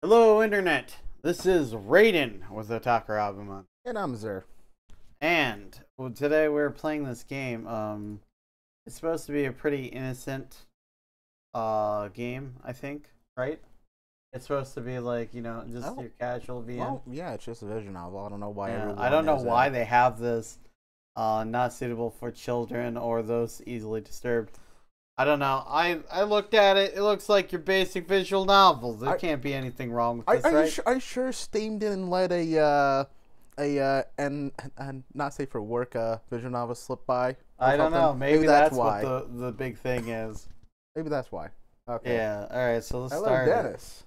Hello, Internet. This is Rayden with Otakurabumon. And I'm Azure. And today we're playing this game. It's supposed to be a pretty innocent game, I think, right? It's supposed to be like, just your casual VM. Well, yeah, it's just a visual novel. I don't know why everyone I don't know why that. they have this not suitable for children or those easily disturbed. I don't know. I looked at it. It looks like your basic visual novels. There can't be anything wrong with this, right? I sure Steam didn't let a not safe for work visual novel slip by. I don't know. Maybe that's why. What the big thing is. Maybe that's why. Okay. Yeah. All right. So let's Hello, start. Dennis.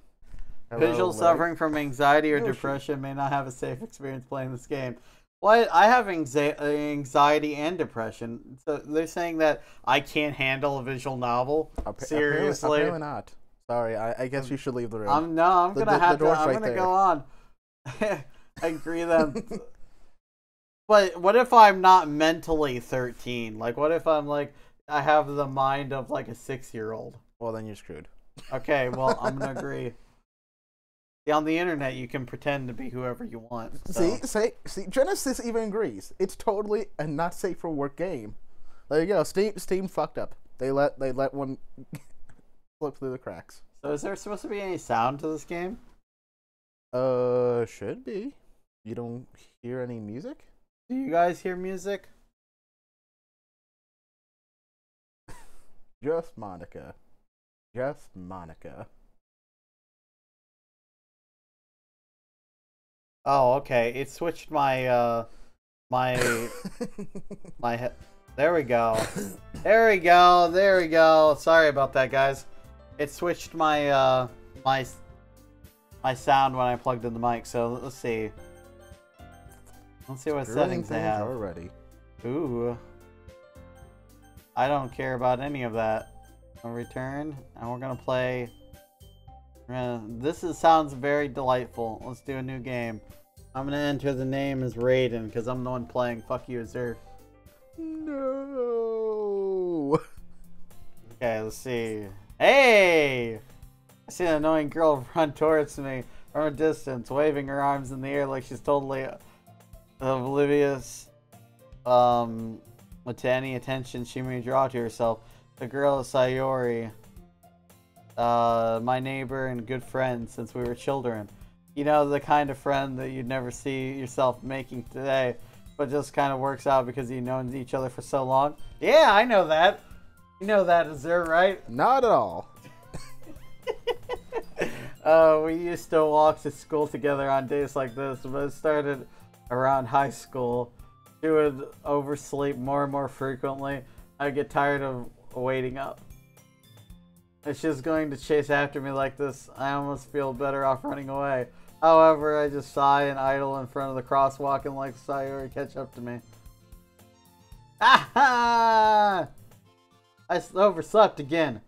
Visual suffering from anxiety or depression may not have a safe experience playing this game. Well, I have anxiety and depression. So they're saying that I can't handle a visual novel. Seriously? Apparently not. Sorry, I guess you should leave the room. I'm gonna go on. I agree then. But what if I'm not mentally 13? Like, what if I'm like I have the mind of like a 6-year-old? Well, then you're screwed. Okay, well I'm gonna agree. On the internet, you can pretend to be whoever you want. So. See, Genesis even agrees. It's totally a not safe for work game. There you go. Steam fucked up. They let one slip through the cracks. So is there supposed to be any sound to this game? Should be. You don't hear any music? Do you guys hear music? Just Monica. Just Monica. Oh, okay. It switched my my there we go. There we go. There we go. Sorry about that, guys. It switched my my sound when I plugged in the mic. So let's see. Let's see what settings they have already. Ooh. I don't care about any of that. I'll return, and we're gonna play. This sounds very delightful. Let's do a new game. I'm gonna enter the name as Rayden because I'm the one playing. Fuck you, Azure. No. Okay, let's see. Hey! I see an annoying girl run towards me from a distance, waving her arms in the air like she's totally oblivious to any attention she may draw to herself. The girl is Sayori. My neighbor and good friend since we were children. You know, the kind of friend that you'd never see yourself making today, but just kind of works out because you've known each other for so long. Yeah, I know that. You know that, Azure, right? Not at all. We used to walk to school together on days like this, but it started around high school. She would oversleep more and more frequently. I'd get tired of waiting up. If she's going to chase after me like this, I almost feel better off running away. However, I just sigh and idle in front of the crosswalk and let Sayori catch up to me. Ah! I overslept again,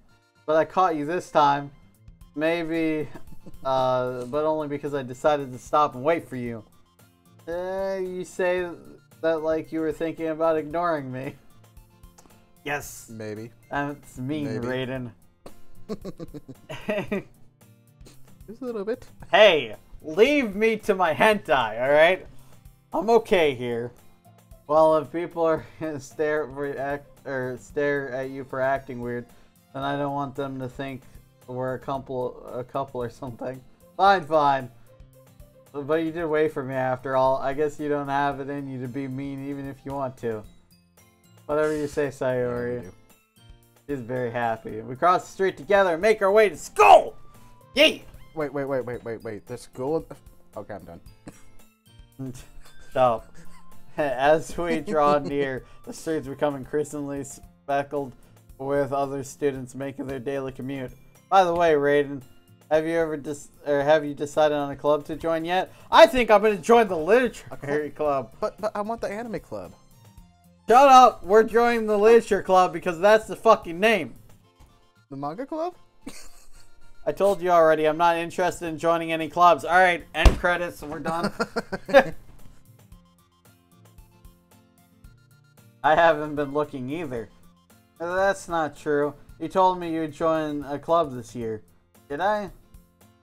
but I caught you this time. Maybe, but only because I decided to stop and wait for you. You say that like you were thinking about ignoring me. Yes. Maybe. That's mean, Rayden. Just a little bit. Hey, leave me to my hentai, alright? I'm okay here. Well, if people are gonna stare at you for acting weird, then I don't want them to think we're a couple or something. Fine. But you did wait for me after all. I guess you don't have it in you to be mean even if you want to. Whatever you say, Sayori. She's very happy. We cross the street together and make our way to school! Yay! Wait. The school? Okay, I'm done. So, as we draw near, the streets become increasingly speckled with other students making their daily commute. By the way, Rayden, have you decided on a club to join yet? I think I'm going to join the literature club. But I want the anime club. Shut up! We're joining the literature club because that's the fucking name. The manga club? I told you already, I'm not interested in joining any clubs. Alright, end credits, we're done. I haven't been looking either. That's not true. You told me you'd join a club this year. Did I?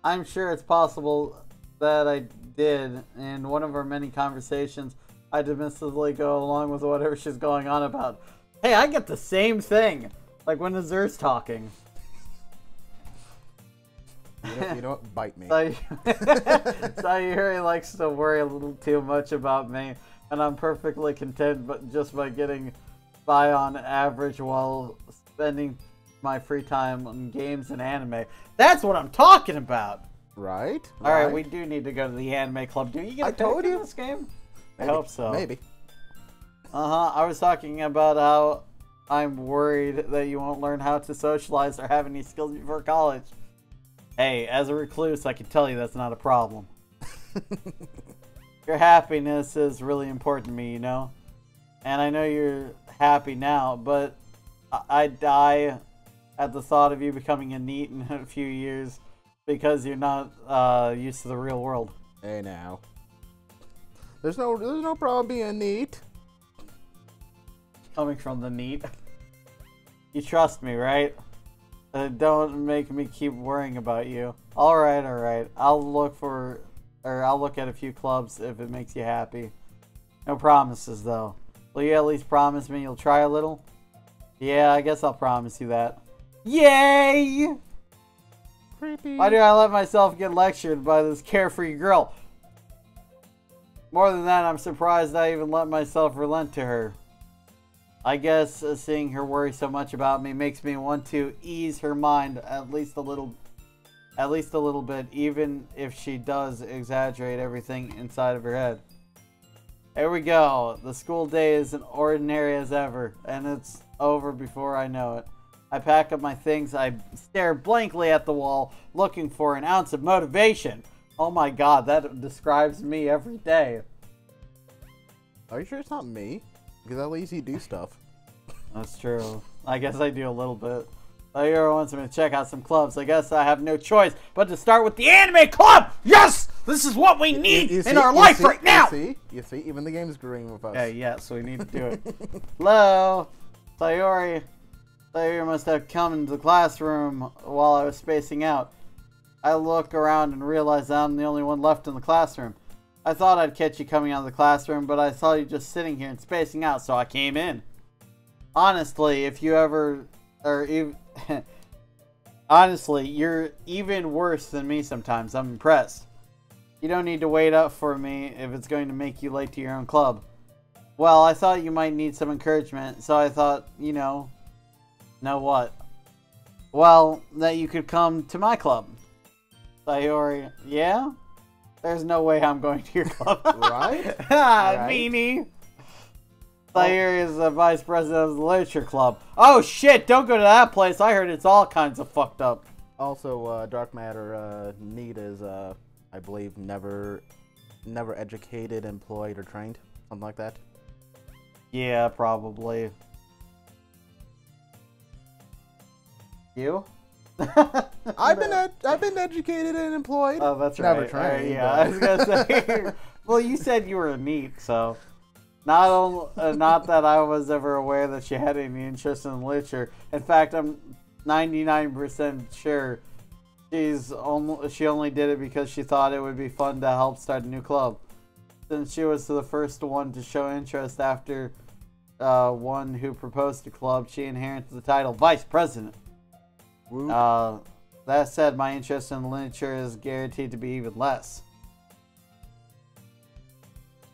I'm sure it's possible that I did. In one of our many conversations, I dismissively go along with whatever she's going on about. Hey, I get the same thing. Like when Azure's talking. You know what? Bite me. Sayuri likes to worry a little too much about me, and I'm perfectly content but just by getting by on average while spending my free time on games and anime. That's what I'm talking about! Right? Alright, we do need to go to the anime club. Do you get a pick in this game? Maybe. I hope so. Maybe. I was talking about how I'm worried that you won't learn how to socialize or have any skills before college. Hey, as a recluse, I can tell you that's not a problem. Your happiness is really important to me, you know? And I know you're happy now, but I die at the thought of you becoming a NEET in a few years because you're not used to the real world. Hey now. There's no problem being neat. Coming from the NEET. You trust me, right? Don't make me keep worrying about you. Alright. I'll look at a few clubs if it makes you happy. No promises, though. Will you at least promise me you'll try a little? Yeah, I guess I'll promise you that. Yay! Creepy. Why do I let myself get lectured by this carefree girl? More than that, I'm surprised I even let myself relent to her. I guess seeing her worry so much about me makes me want to ease her mind at least a little bit, even if she does exaggerate everything inside of her head. Here we go. The school day is as ordinary as ever, and it's over before I know it. I pack up my things, I stare blankly at the wall, looking for an ounce of motivation. Oh my god, that describes me every day. Are you sure it's not me? Because at least you do stuff. That's true. I guess I do a little bit. Sayuri wants me to check out some clubs. I guess I have no choice but to start with the anime club! Yes! This is what we need in our life right now! You see? Even the game's agreeing with us. Okay, yes, we need to do it. Hello? Sayuri must have come into the classroom while I was spacing out. I look around and realize I'm the only one left in the classroom. I thought I'd catch you coming out of the classroom, but I saw you just sitting here and spacing out, so I came in. Honestly, if you ever... Honestly, you're even worse than me sometimes. I'm impressed. You don't need to wait up for me if it's going to make you late to your own club. Well, I thought you might need some encouragement, so I thought, know what? Well, that you could come to my club. Sayuri, yeah? There's no way I'm going to your club. Right? Right. Meanie. Sayuri is the vice president of the literature club. Oh shit, don't go to that place. I heard it's all kinds of fucked up. Also, Dark Matter NEED is, I believe, never educated, employed, or trained. Something like that. Yeah, probably. You? I've been educated and employed. Oh, that's right. Never trained. Yeah, I was gonna say. Well, you said you were a NEET, so not that I was ever aware that she had any interest in literature. In fact, I'm 99% sure she only did it because she thought it would be fun to help start a new club. Since she was the first one to show interest after one who proposed to club, she inherited the title Vice President. That said, my interest in literature is guaranteed to be even less.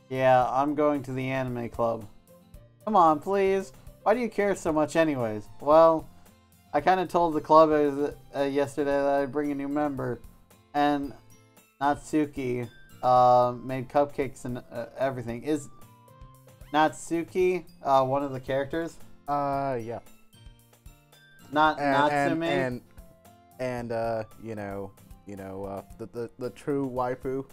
Yeah, I'm going to the anime club. Come on, please. Why do you care so much anyways? Well, I kind of told the club yesterday that I'd bring a new member. And Natsuki made cupcakes and everything. Is Natsuki one of the characters? Yeah. Not Natsume? And the true waifu.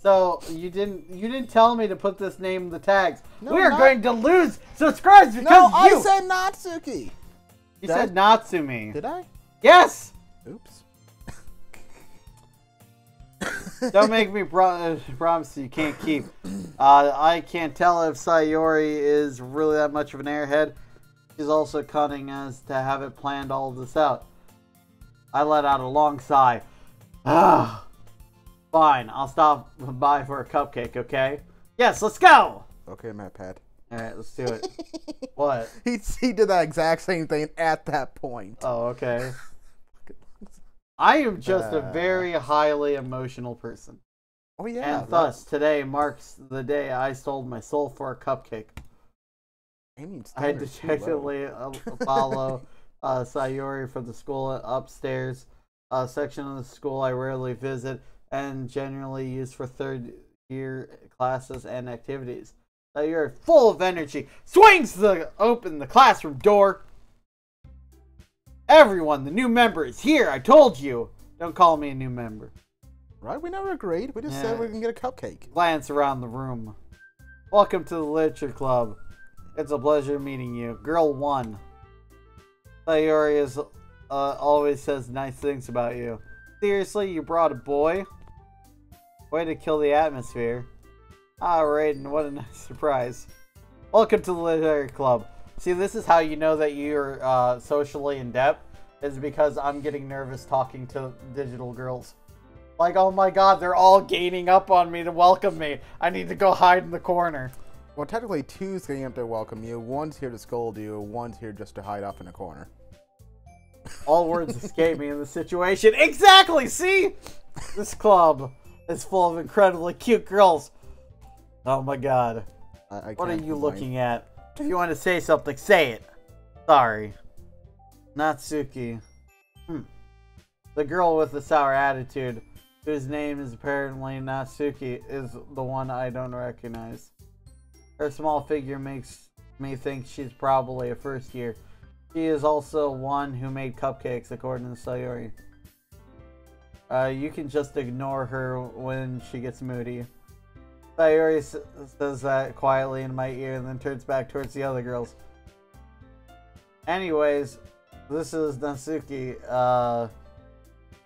So you didn't tell me to put this name in the tags. No, we are going to lose subscribers because of you. I said Natsuki. You said Natsume. Did I? Yes. Oops. Don't make me promise you can't keep. I can't tell if Sayuri is really that much of an airhead. She's also cunning as to have it planned all of this out. I let out a long sigh. Ah, fine. I'll stop by for a cupcake, okay? Yes, let's go! Okay, MatPat. Alright, let's do it. What? He did that exact same thing at that point. Oh, okay. I am just a very highly emotional person. Oh, yeah. And thus, today marks the day I sold my soul for a cupcake. I dejectedly follow Sayori from the school upstairs, a section of the school I rarely visit and generally use for third-year classes and activities. Sayori, full of energy, swings open the classroom door. Everyone, the new member is here. I told you. Don't call me a new member. Right? We never agreed. We just said we can get a cupcake. Glance around the room. Welcome to the Literature Club. It's a pleasure meeting you. Girl 1. Sayori always says nice things about you. Seriously, you brought a boy? Way to kill the atmosphere. Ah, Rayden, what a nice surprise. Welcome to the Literature Club. See, this is how you know that you're socially adept, is because I'm getting nervous talking to digital girls. Like, oh my god, they're all gaining up on me to welcome me. I need to go hide in the corner. Well, technically, 2's getting up to welcome you, 1's here to scold you, 1's here just to hide off in a corner. All words escape me in the situation. Exactly, see? This club is full of incredibly cute girls. Oh my god. What are you looking at? If you want to say something, say it. Sorry. Natsuki. The girl with the sour attitude, whose name is apparently Natsuki, is the one I don't recognize. Her small figure makes me think she's probably a first year. She is also one who made cupcakes, according to Sayori. You can just ignore her when she gets moody. Sayori says that quietly in my ear and then turns back towards the other girls. Anyways, this is Natsuki,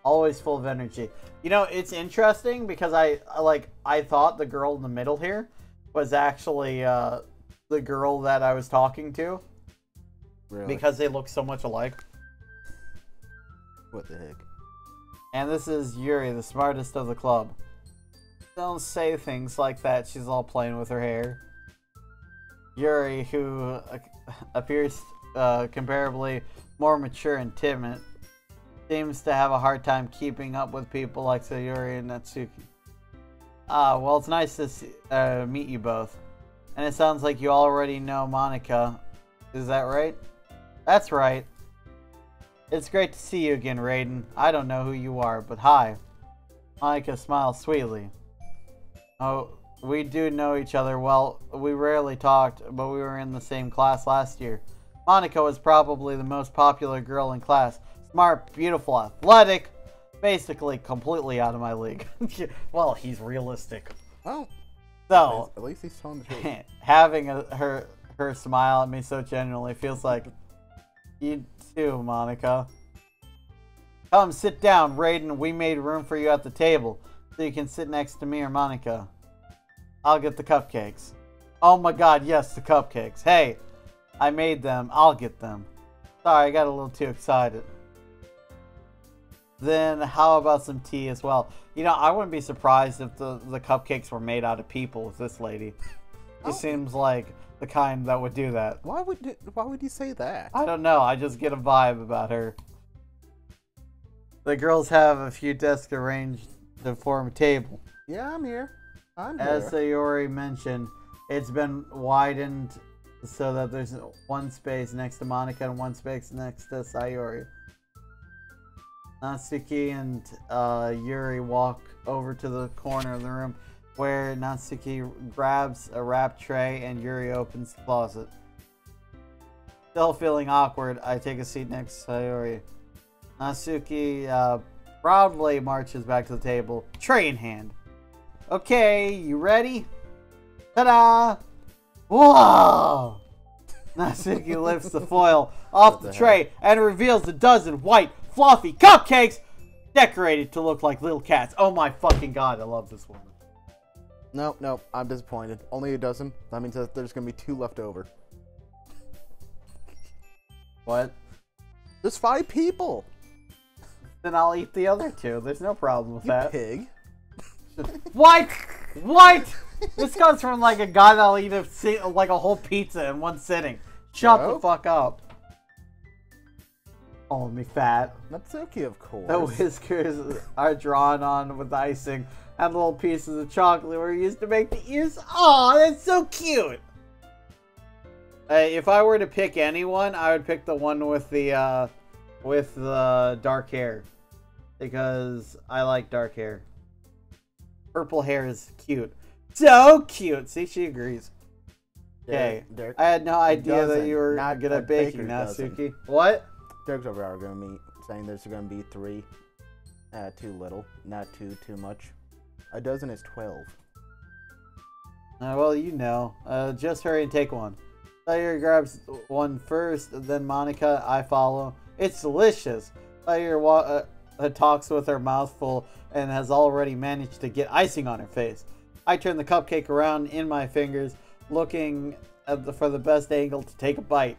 always full of energy. You know, it's interesting because I thought the girl in the middle here was actually the girl that I was talking to. Really? Because they look so much alike. What the heck? And this is Yuri, the smartest of the club. Don't say things like that. She's all playing with her hair. Yuri, who appears comparably more mature and timid, seems to have a hard time keeping up with people like Sayori and Natsuki. Well, it's nice to meet you both. And it sounds like you already know Monica. Is that right? That's right. It's great to see you again, Rayden. I don't know who you are, but hi. Monica smiles sweetly. Oh, we do know each other well. We rarely talked, but we were in the same class last year. Monica was probably the most popular girl in class. Smart, beautiful, athletic. Basically, completely out of my league. Well, he's realistic. Well, so at least he's telling the truth. Having her smile at me so genuinely feels like you too, Monica. Come, sit down, Rayden. We made room for you at the table, so you can sit next to me or Monica. I'll get the cupcakes. Oh my god, yes, the cupcakes. Hey, I made them. I'll get them. Sorry, I got a little too excited. Then how about some tea as well? You know, I wouldn't be surprised if the cupcakes were made out of people with this lady. She seems like the kind that would do that. Why would you say that? I don't know. I just get a vibe about her. The girls have a few desks arranged to form a table. Yeah, I'm here. As Sayori mentioned, it's been widened so that there's one space next to Monica and one space next to Sayori. Natsuki and Yuri walk over to the corner of the room where Natsuki grabs a wrap tray and Yuri opens the closet. Still feeling awkward, I take a seat next to Sayori. Natsuki proudly marches back to the table, tray in hand. Okay, you ready? Ta-da! Whoa! Natsuki lifts the foil off the tray and reveals a dozen white, fluffy cupcakes decorated to look like little cats. Oh my fucking god, I love this woman. Nope, I'm disappointed. Only a dozen. That means that there's gonna be 2 left over. What? There's 5 people. then I'll eat the other two. There's no problem with that. Pig. What? What? This comes from like a guy that'll eat like a whole pizza in one sitting. Shut the fuck up. Oh, me fat. Natsuki, of course. The whiskers are drawn on with icing, and little pieces of chocolate were used to make the ears. Aw, that's so cute. If I were to pick anyone, I would pick the one with the dark hair, because I like dark hair. Purple hair is cute. So cute. See, she agrees. Okay. I had no idea that you were good at baking, Natsuki. What? Dirk's over are going to meet, saying there's going to be 3. Too little. Not too much. A dozen is 12. Well, you know. Just hurry and take one. Sayuri grabs one first, then Monica. I follow. It's delicious. Sayuri talks with her mouth full and has already managed to get icing on her face. I turn the cupcake around in my fingers, looking for the best angle to take a bite.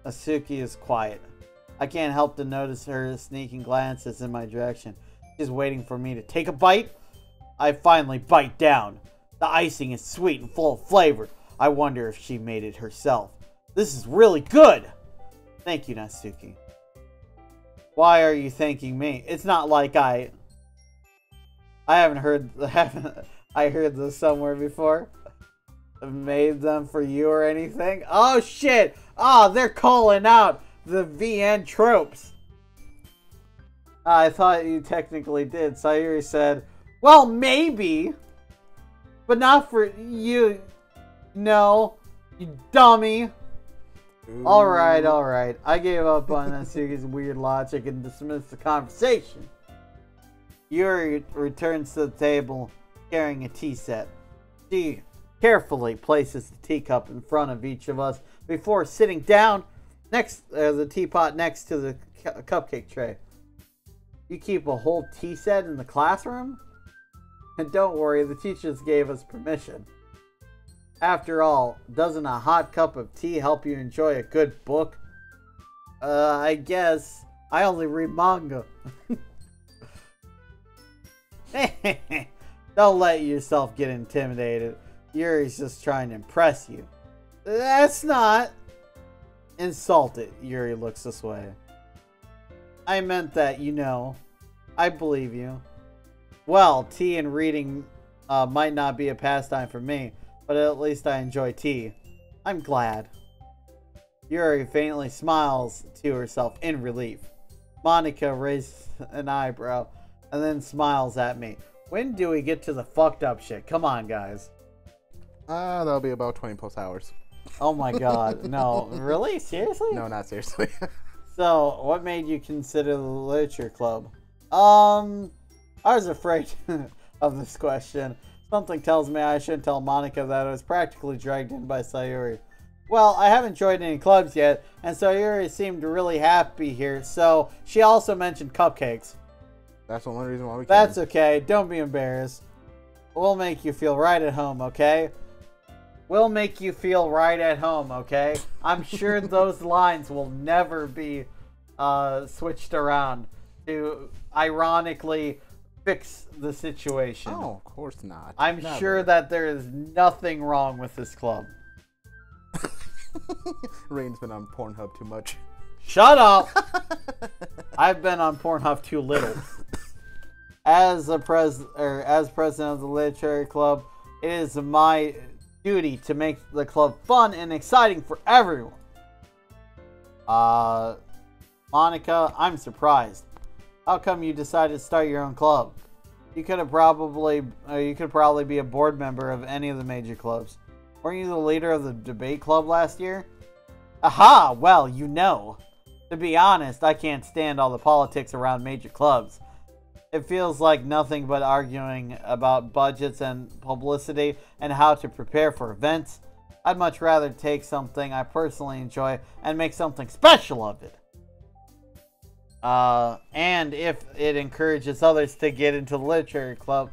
Asuki is quiet. I can't help to notice her sneaking glances in my direction. She's waiting for me to take a bite. I finally bite down. The icing is sweet and full of flavor. I wonder if she made it herself. This is really good. Thank you, Natsuki. Why are you thanking me? It's not like I haven't heard this somewhere before. Made them for you or anything? Oh shit! Oh, they're calling out the VN tropes. I thought you technically did. Sayuri said, well, maybe. But not for you. No. You dummy. Alright. I gave up on Natsuki's weird logic and dismissed the conversation. Yuri returns to the table carrying a tea set. She carefully places the teacup in front of each of us before sitting down next the teapot next to the cupcake tray. You keep a whole tea set in the classroom? And don't worry, the teachers gave us permission. After all, doesn't a hot cup of tea help you enjoy a good book? I guess. I only read manga. Don't let yourself get intimidated. Yuri's just trying to impress you. That's not... Insulted. Yuri looks this way. I meant that, you know. I believe you. Well, tea and reading might not be a pastime for me, but at least I enjoy tea. I'm glad. Yuri faintly smiles to herself in relief. Monica raises an eyebrow and then smiles at me. When do we get to the fucked up shit? Come on, guys. That'll be about 20 plus hours. Oh my god. No. Really? Seriously? No, not seriously. So, what made you consider the literature club? I was afraid of this question. Something tells me I shouldn't tell Monica that I was practically dragged in by Sayuri. Well, I haven't joined any clubs yet, and Sayuri seemed really happy here, so she also mentioned cupcakes. That's the only reason why we came. That's okay. Don't be embarrassed. We'll make you feel right at home, okay? We'll make you feel right at home, okay? I'm sure those lines will never be switched around to ironically fix the situation. Oh, of course not. I'm sure that there is nothing wrong with this club. Rayden's been on Pornhub too much. Shut up! I've been on Pornhub too little. As president of the Literature Club, it is my duty to make the club fun and exciting for everyone. Monica, I'm surprised. How come you decided to start your own club? You could probably be a board member of any of the major clubs. Weren't you the leader of the debate club last year? Aha! Well, you know. To be honest, I can't stand all the politics around major clubs. It feels like nothing but arguing about budgets and publicity and how to prepare for events. I'd much rather take something I personally enjoy and make something special of it. And if it encourages others to get into the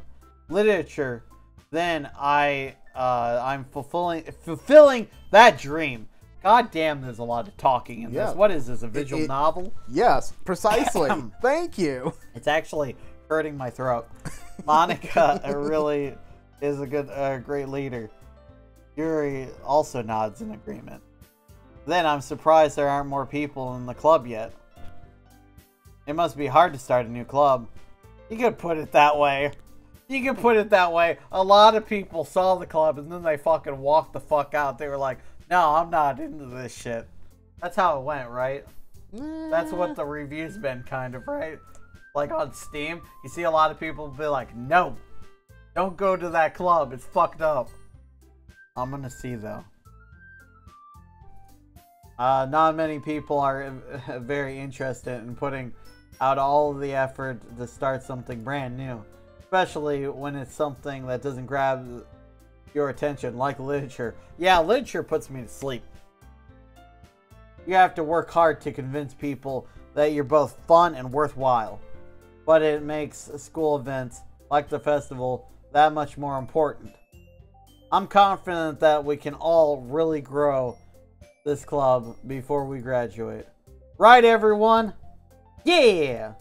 literature, then I'm fulfilling that dream. God damn, there's a lot of talking in this. What is this, a visual novel? Yes, precisely. Thank you. It's actually hurting my throat. Monica really is a great leader. Yuri also nods in agreement. Then I'm surprised there aren't more people in the club yet. It must be hard to start a new club. You could put it that way. You can put it that way. A lot of people saw the club and then they fucking walked the fuck out. They were like, no, I'm not into this shit. That's how it went, right? That's what the review's been, kind of, right? Like on Steam, you see a lot of people be like, no, don't go to that club. It's fucked up. I'm gonna see, though. Not many people are very interested in putting out all of the effort to start something brand new. Especially when it's something that doesn't grab your attention, like literature. Yeah, literature puts me to sleep. You have to work hard to convince people that you're both fun and worthwhile. But it makes school events, like the festival, that much more important. I'm confident that we can all really grow this club before we graduate. Right, everyone? Yeah!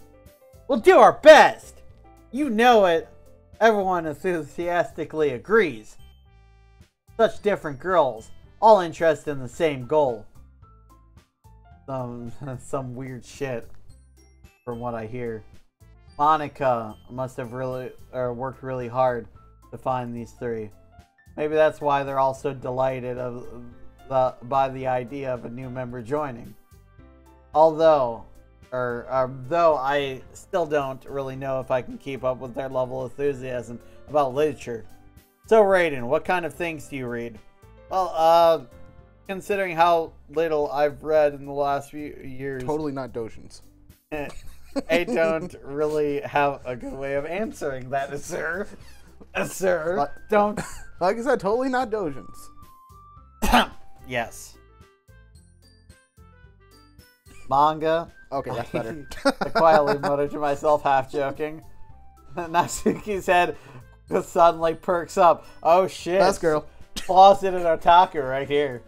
We'll do our best! You know it! Everyone enthusiastically agrees. Such different girls, all interested in the same goal. Some weird shit, from what I hear. Monica must have worked really hard to find these three. Maybe that's why they're all so delighted by the idea of a new member joining. Though I still don't really know if I can keep up with their level of enthusiasm about literature. So, Rayden, what kind of things do you read? Well, considering how little I've read in the last few years... Totally not doujins. I don't really have a good way of answering that, Azure. Azure, don't... Like I said, totally not doujins. Yes. Manga. Okay, that's better. I quietly muttered to myself, half joking. Natsuki's head suddenly perks up. Oh shit. Best girl. Closeted otaku right here.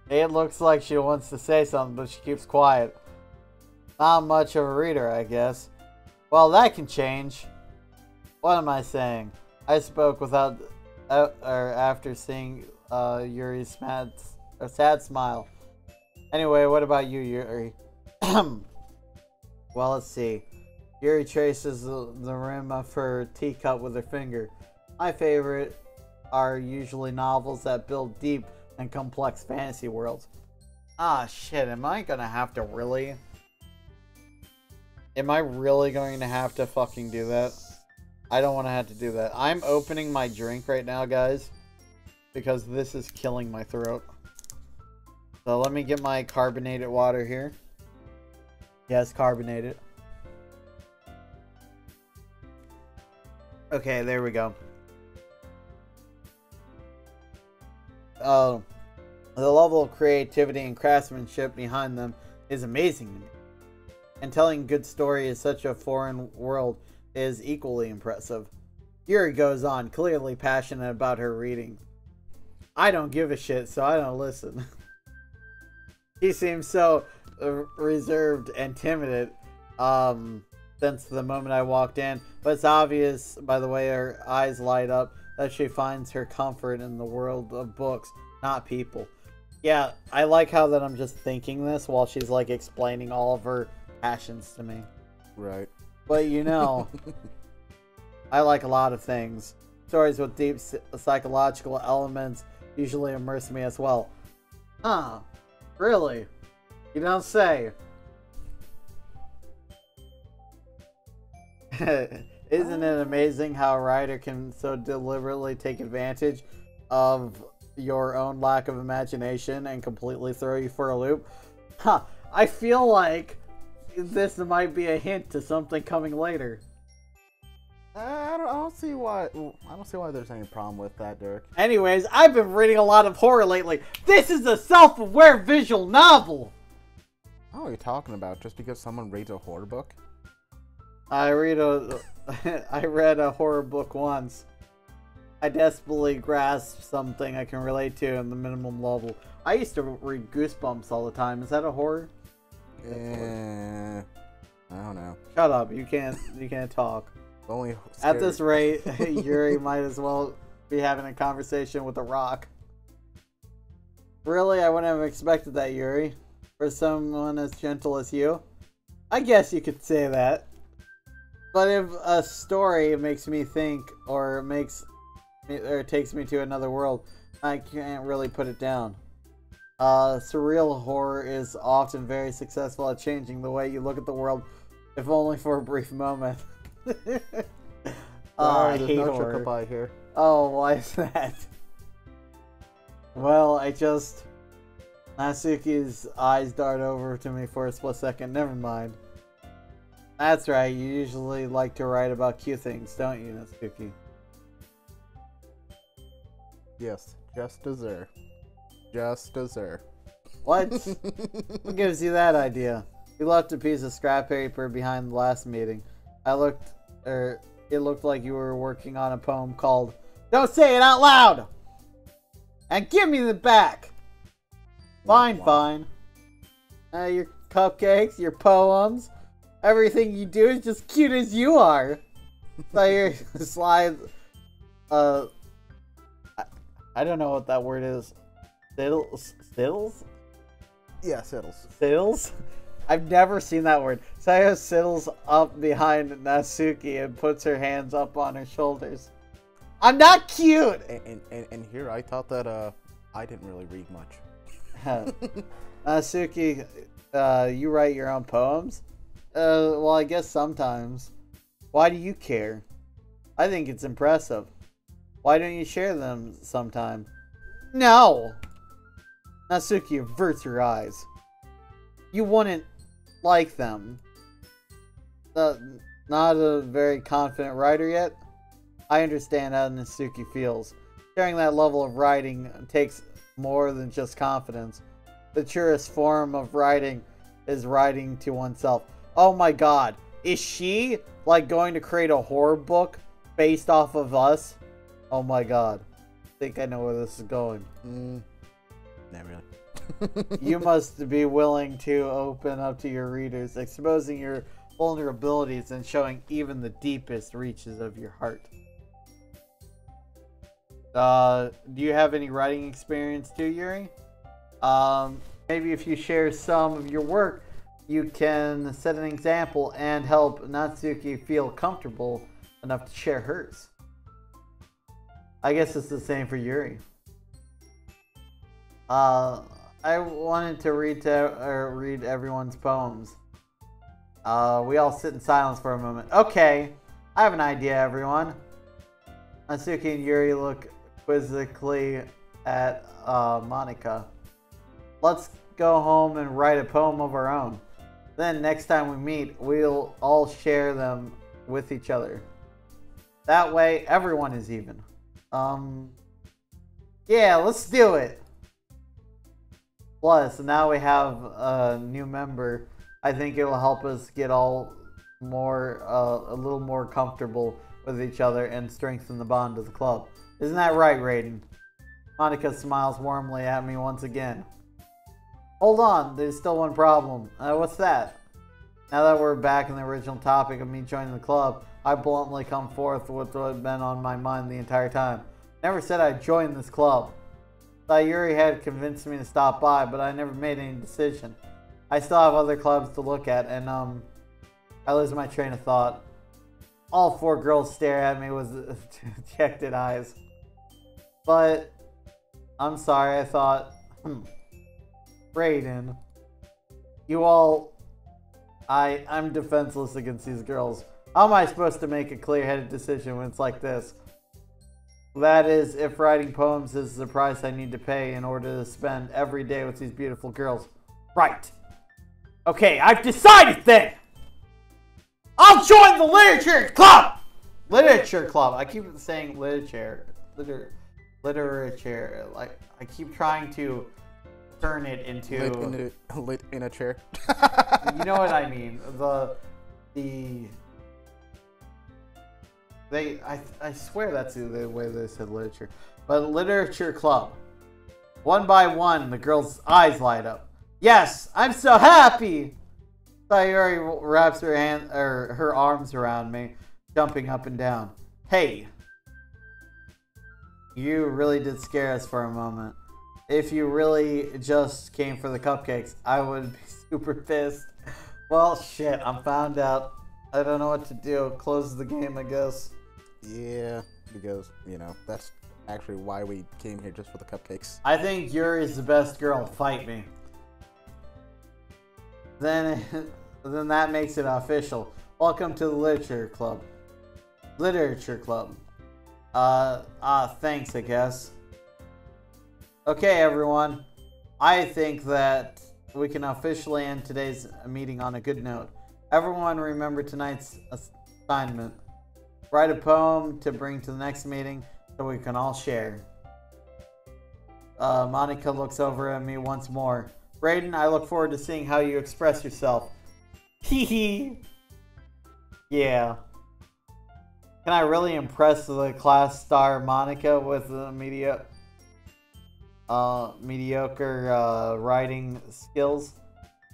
It looks like she wants to say something, but she keeps quiet. Not much of a reader, I guess. Well, that can change. What am I saying? I spoke without, after seeing Yuri's sad smile. Anyway, what about you, Yuri? Well, let's see. Yuri traces the rim of her teacup with her finger. My favorite are usually novels that build deep and complex fantasy worlds. Ah, shit, am I gonna have to really... Am I really going to have to fucking do that? I don't want to have to do that. I'm opening my drink right now, guys, because this is killing my throat. So let me get my carbonated water here. Yes, carbonated. Okay, there we go. The level of creativity and craftsmanship behind them is amazing to me. And telling a good story in such a foreign world is equally impressive. Yuri goes on, clearly passionate about her reading. I don't give a shit, so I don't listen. He seems so reserved and timid since the moment I walked in, but it's obvious by the way her eyes light up that she finds her comfort in the world of books, not people. Yeah, I like how that I'm just thinking this while she's like explaining all of her passions to me. Right. But you know, I like a lot of things. Stories with deep psychological elements usually immerse me as well. Huh. Really? You don't say. Isn't it amazing how a writer can so deliberately take advantage of your own lack of imagination and completely throw you for a loop? Huh. I feel like this might be a hint to something coming later. I don't see why there's any problem with that, Dirk. Anyways, I've been reading a lot of horror lately. This is a self-aware visual novel. What are you talking about? Just because someone reads a horror book? I read a horror book once. I desperately grasp something I can relate to in the minimum level. I used to read Goosebumps all the time. Is that a horror? I don't know. Shut up! You can't talk. Only At this rate, Yuri might as well be having a conversation with a rock. Really, I wouldn't have expected that, Yuri. For someone as gentle as you. I guess you could say that. But if a story makes me think or takes me to another world, I can't really put it down. Surreal horror is often very successful at changing the way you look at the world, if only for a brief moment. I hate no horror. chocopie here. Oh, why is that? Well, Natsuki's eyes dart over to me for a split second. Never mind. That's right, you usually like to write about cute things, don't you, Natsuki? Yes, just Azure. Just Azure. What? What gives you that idea? You left a piece of scrap paper behind the last meeting. It looked like you were working on a poem called "Don't Say It Out Loud!" And give me the back! Fine, fine. Your cupcakes, your poems, everything you do is just cute as you are. So your slides, I don't know what that word is. Siddles? Yeah, Siddles. Siddles? I've never seen that word. Saya siddles up behind Natsuki and puts her hands up on her shoulders. I'm not cute! And here I thought that I didn't really read much. Natsuki, you write your own poems? Well, I guess sometimes. Why do you care? I think it's impressive. Why don't you share them sometime? No! Natsuki averts her eyes. You wouldn't like them. Not a very confident writer yet? I understand how Natsuki feels. Sharing that level of writing takes more than just confidence. The truest form of writing is writing to oneself. Oh my god. Is she like going to create a horror book based off of us? Oh my god. I think I know where this is going. Not really. You must be willing to open up to your readers, exposing your vulnerabilities and showing even the deepest reaches of your heart. Do you have any writing experience too, Yuri? Maybe if you share some of your work, you can set an example and help Natsuki feel comfortable enough to share hers. I guess it's the same for Yuri. I wanted to read everyone's poems. We all sit in silence for a moment. Okay, I have an idea, everyone. Natsuki and Yuri look quizzically at Monika. Let's go home and write a poem of our own. Then next time we meet, we'll all share them with each other. That way, everyone is even. Yeah, let's do it. Plus, now we have a new member. I think it will help us get a little more comfortable with each other and strengthen the bond of the club. Isn't that right, Rayden? Monika smiles warmly at me once again. Hold on, there's still one problem. What's that? Now that we're back in the original topic of me joining the club, I bluntly come forth with what had been on my mind the entire time. Never said I'd join this club. Thought Yuri had convinced me to stop by, but I never made any decision. I still have other clubs to look at, and I lose my train of thought. All four girls stare at me with dejected eyes. But I'm sorry, I thought, Rayden, I'm defenseless against these girls. How am I supposed to make a clear-headed decision when it's like this? That is, if writing poems is the price I need to pay in order to spend every day with these beautiful girls. Right. Okay, I've decided then! I'll join the Literature Club! Literature Club. I keep saying literature. Literature. Like, I keep trying to turn it into... Lit in a chair. You know what I mean. I swear that's the way they said literature. But literature club. One by one, the girl's eyes light up. Yes, I'm so happy! Sayuri wraps her arms around me, jumping up and down. Hey, you really did scare us for a moment. If you really just came for the cupcakes, I would be super pissed. Well, shit, I'm found out. I don't know what to do. Close the game, I guess. Yeah, because, you know, that's actually why we came here, just for the cupcakes. I think Yuri's the best girl. Fight me. Then that makes it official. Welcome to the Literature Club. Literature Club. Thanks, I guess. Okay, everyone. I think that we can officially end today's meeting on a good note. Everyone remember tonight's assignment. Write a poem to bring to the next meeting so we can all share. Monica looks over at me once more. Rayden, I look forward to seeing how you express yourself. Hee hee. Yeah. Can I really impress the class star Monica with the mediocre writing skills?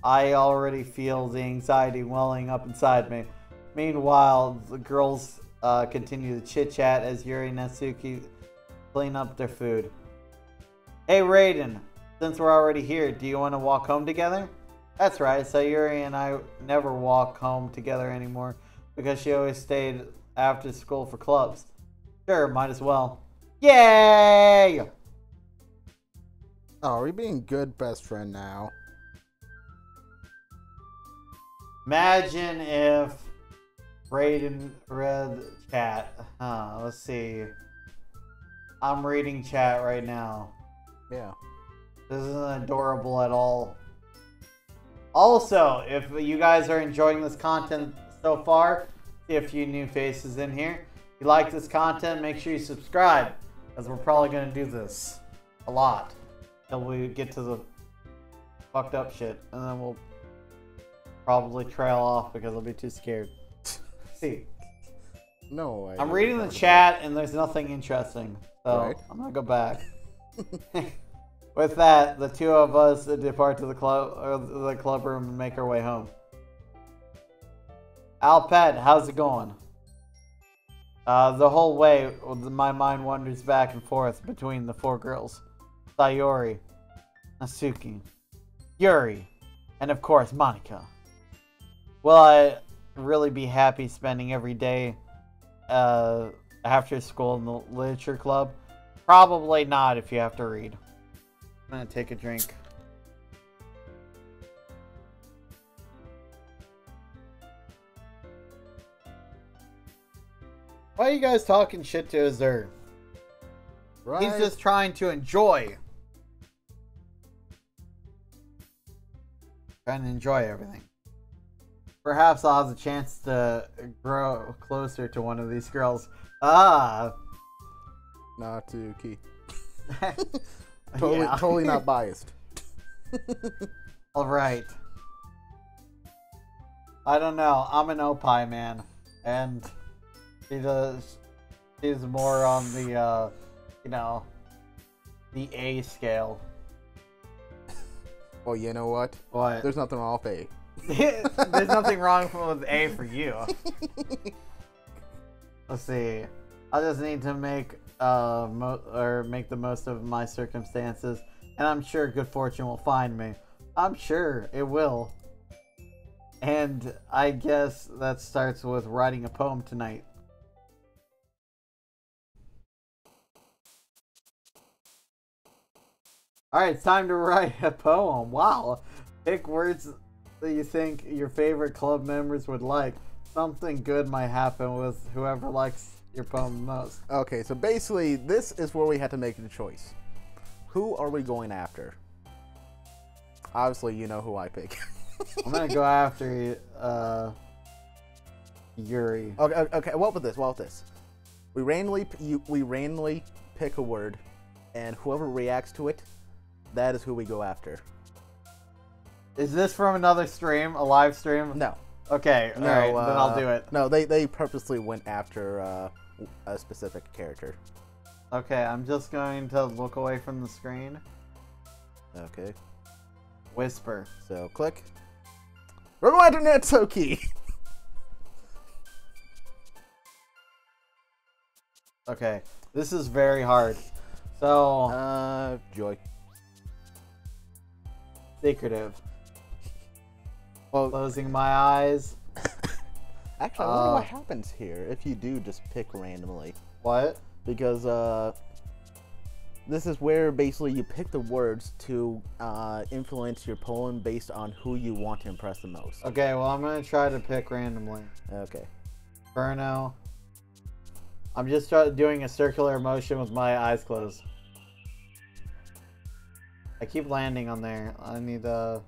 I already feel the anxiety welling up inside me. Meanwhile, the girls continue to chit-chat as Yuri and Natsuki clean up their food. Hey Rayden, since we're already here, do you want to walk home together? That's right, Sayuri and I never walk home together anymore because she always stayed after school for clubs. Sure, might as well. Yay! Oh, are we being good best friend now? Imagine if Rayden read chat. Let's see. I'm reading chat right now. Yeah. This isn't adorable at all. Also, if you guys are enjoying this content so far, see a few new faces in here. If you like this content, make sure you subscribe, because we're probably going to do this a lot until we get to the fucked up shit, and then we'll probably trail off because I'll be too scared. See. No, I'm reading the chat and there's nothing interesting, so right. I'm gonna go back. With that, the two of us depart to the club room and make our way home. Alpet, how's it going? The whole way, my mind wanders back and forth between the four girls. Sayuri, Natsuki, Yuri, and of course, Monica. Will I really be happy spending every day after school in the literature club? Probably not if you have to read. I'm gonna take a drink. Why are you guys talking shit to Azure? Right. He's just trying to enjoy. Trying to enjoy everything. Perhaps I'll have the chance to grow closer to one of these girls. Natsuki. Totally not biased. Alright. I don't know. I'm an Opie man. And she's more on the, you know, the A scale. Well, you know what? What? There's nothing wrong with A. There's nothing wrong with A for you. Let's see. I just need to make make the most of my circumstances, and I'm sure good fortune will find me. I'm sure it will. And I guess that starts with writing a poem tonight. Alright, it's time to write a poem. Wow. Pick words that you think your favorite club members would like. Something good might happen with whoever likes your poem most. Okay, so basically, this is where we had to make the choice. Who are we going after? Obviously, you know who I pick. I'm gonna go after Yuri. Okay. What with this? We randomly pick a word, and whoever reacts to it, that is who we go after. Is this from another stream? A live stream? No. Okay, alright, then I'll do it. No, they purposely went after a specific character. Okay, I'm just going to look away from the screen. Okay. Whisper. So click. Reminder Netsuki! Okay, this is very hard. So, Joy. secretive. Well, Closing my eyes. actually, I wonder what happens here if you do just pick randomly. What? Because, this is where basically you pick the words to influence your poem based on who you want to impress the most. Okay, well, I'm going to try to pick randomly. Okay. Inferno. I'm just doing a circular motion with my eyes closed. I keep landing on there. I need a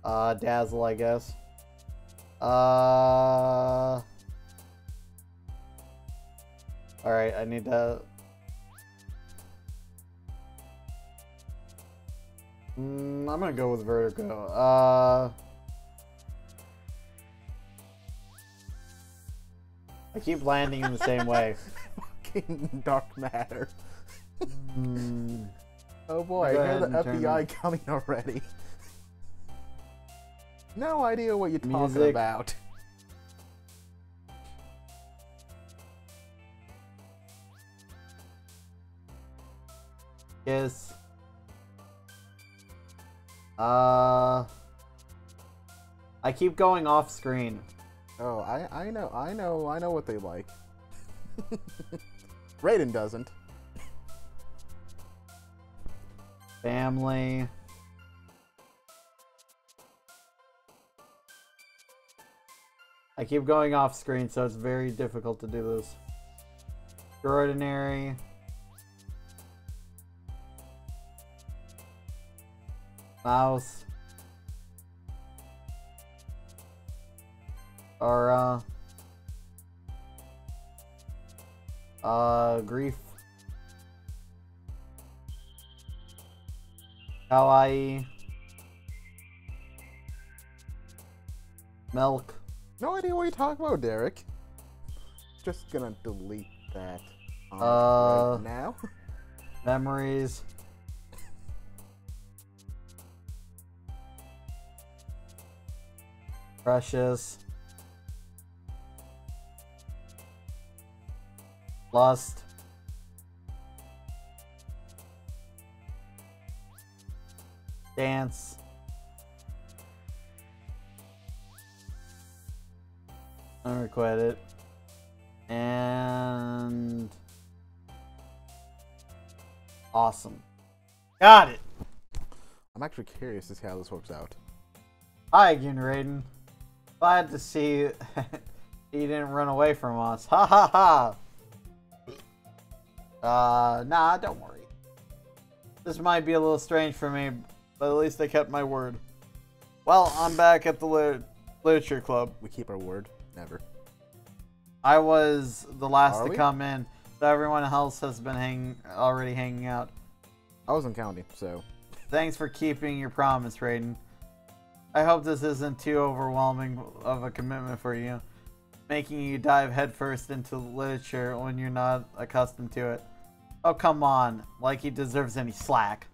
dazzle, I guess. Alright, I need to... I'm gonna go with Vertigo. I keep landing in the same way. Fucking dark matter. Oh boy, I hear the FBI coming already. No idea what you're talking about. Kiss. I keep going off screen. Oh, I know what they like. Rayden doesn't. Family. I keep going off screen, so it's very difficult to do this. Extraordinary. Mouse. Aura. Grief. Kawaii. Milk. No idea what you're talking about, Derek. Just gonna delete that right now. Memories. Precious. Lust. Dance. Unrequited. And awesome. Got it. I'm actually curious to see how this works out. Hi again, Rayden. Glad to see you. You didn't run away from us. Ha ha ha. Nah, don't worry. This might be a little strange for me, but at least I kept my word. Well, I'm back at the Literature Club. We keep our word. Never. I was the last to we? come in, so everyone else has been already hanging out. I wasn't counting, so. Thanks for keeping your promise, Rayden. I hope this isn't too overwhelming of a commitment for you, making you dive headfirst into literature when you're not accustomed to it. Oh, come on, like he deserves any slack.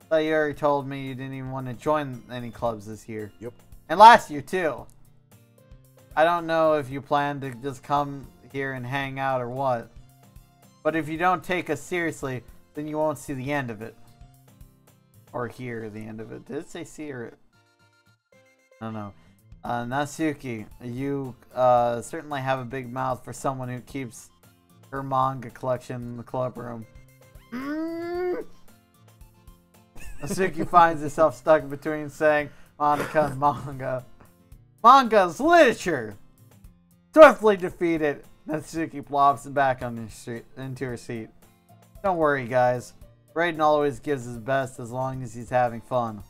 Thought you already told me you didn't even want to join any clubs this year. Yep. And last year, too. I don't know if you plan to just come here and hang out or what. But if you don't take us seriously, then you won't see the end of it. Or hear the end of it. Did it say see or... I don't know. Natsuki, you certainly have a big mouth for someone who keeps her manga collection in the club room. Natsuki finds herself stuck between saying Monica and manga. Manga's literature! Swiftly defeated, Natsuki plops back on into her seat. Don't worry, guys. Rayden always gives his best as long as he's having fun.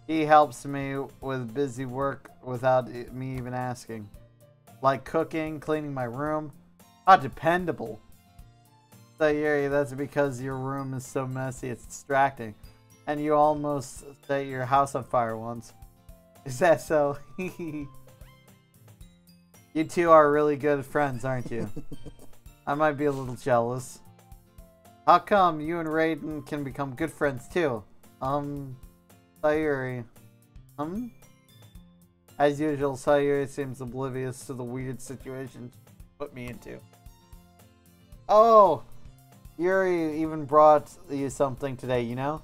He helps me with busy work without me even asking. Like cooking, cleaning my room. How dependable. So Yuri, that's because your room is so messy it's distracting. And you almost set your house on fire once. Is that so? You two are really good friends, aren't you? I might be a little jealous. How come you and Rayden can become good friends too? Sayuri. As usual, Sayuri seems oblivious to the weird situation she put me into. Oh! Yuri even brought you something today, you know?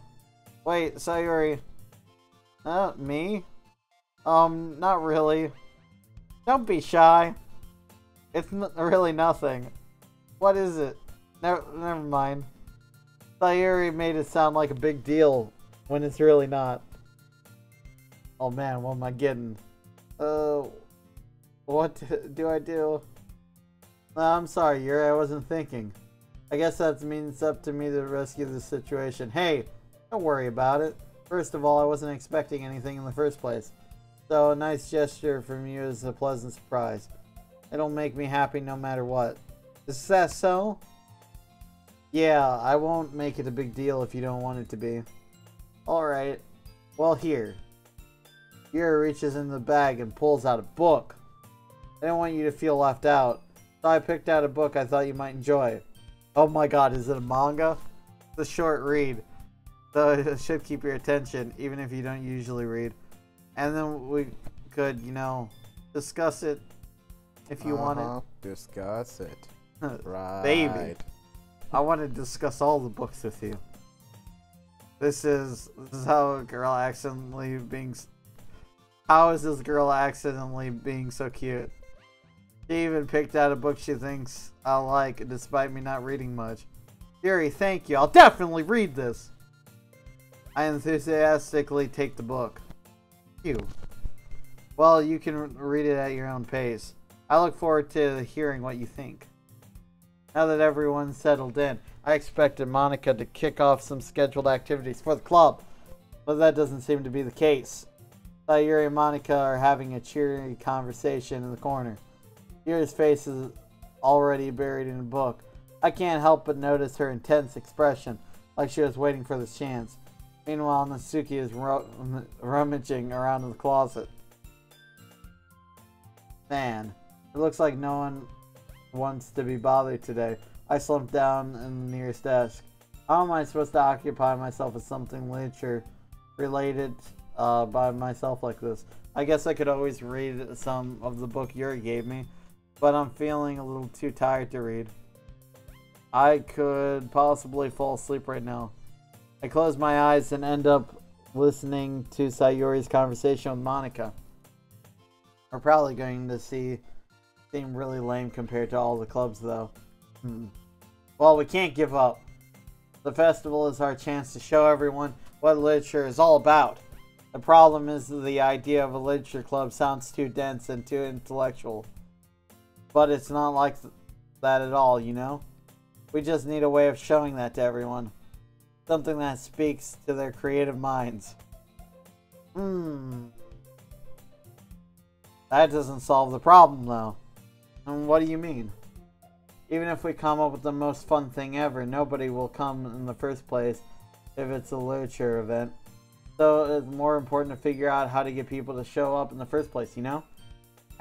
Wait, Sayuri. Me? Not really. Don't be shy. It's really nothing. What is it? Never mind. Sayuri made it sound like a big deal when it's really not. Oh man, what am I getting? What do I do? I'm sorry, Yuri, I wasn't thinking. I guess that means it's up to me to rescue the situation. Hey, don't worry about it. First of all, I wasn't expecting anything in the first place. So a nice gesture from you is a pleasant surprise. It'll make me happy no matter what. Is that so? Yeah, I won't make it a big deal if you don't want it to be. Alright. Well, here. Yuri reaches in the bag and pulls out a book. I didn't want you to feel left out, so I picked out a book I thought you might enjoy. Oh my god, is it a manga? It's a short read, so it should keep your attention, even if you don't usually read. And then we could, you know, discuss it if you wanted. Discuss it. Right. Baby. I want to discuss all the books with you. This is how a girl accidentally being... How is this girl accidentally being so cute? She even picked out a book she thinks I'll like, despite me not reading much. Yuri, thank you. I'll definitely read this. I enthusiastically take the book. You. Well, you can read it at your own pace. I look forward to hearing what you think. Now that everyone's settled in, I expected Monica to kick off some scheduled activities for the club, but that doesn't seem to be the case. Yuri and Monica are having a cheery conversation in the corner. Yuri's face is already buried in a book. I can't help but notice her intense expression, like she was waiting for this chance. Meanwhile, Natsuki is rummaging around in the closet. Man, it looks like no one wants to be bothered today. I slumped down in the nearest desk. How am I supposed to occupy myself with something literature related by myself like this? I guess I could always read some of the book Yuri gave me, but I'm feeling a little too tired to read. I could possibly fall asleep right now. I close my eyes and end up listening to Sayuri's conversation with Monica. We're probably going to seem really lame compared to all the clubs, though. Well, we can't give up. The festival is our chance to show everyone what literature is all about. The problem is that the idea of a literature club sounds too dense and too intellectual. But it's not like that at all, you know? We just need a way of showing that to everyone. Something that speaks to their creative minds. That doesn't solve the problem, though. And what do you mean? Even if we come up with the most fun thing ever, nobody will come in the first place if it's a literature event. So it's more important to figure out how to get people to show up in the first place, you know?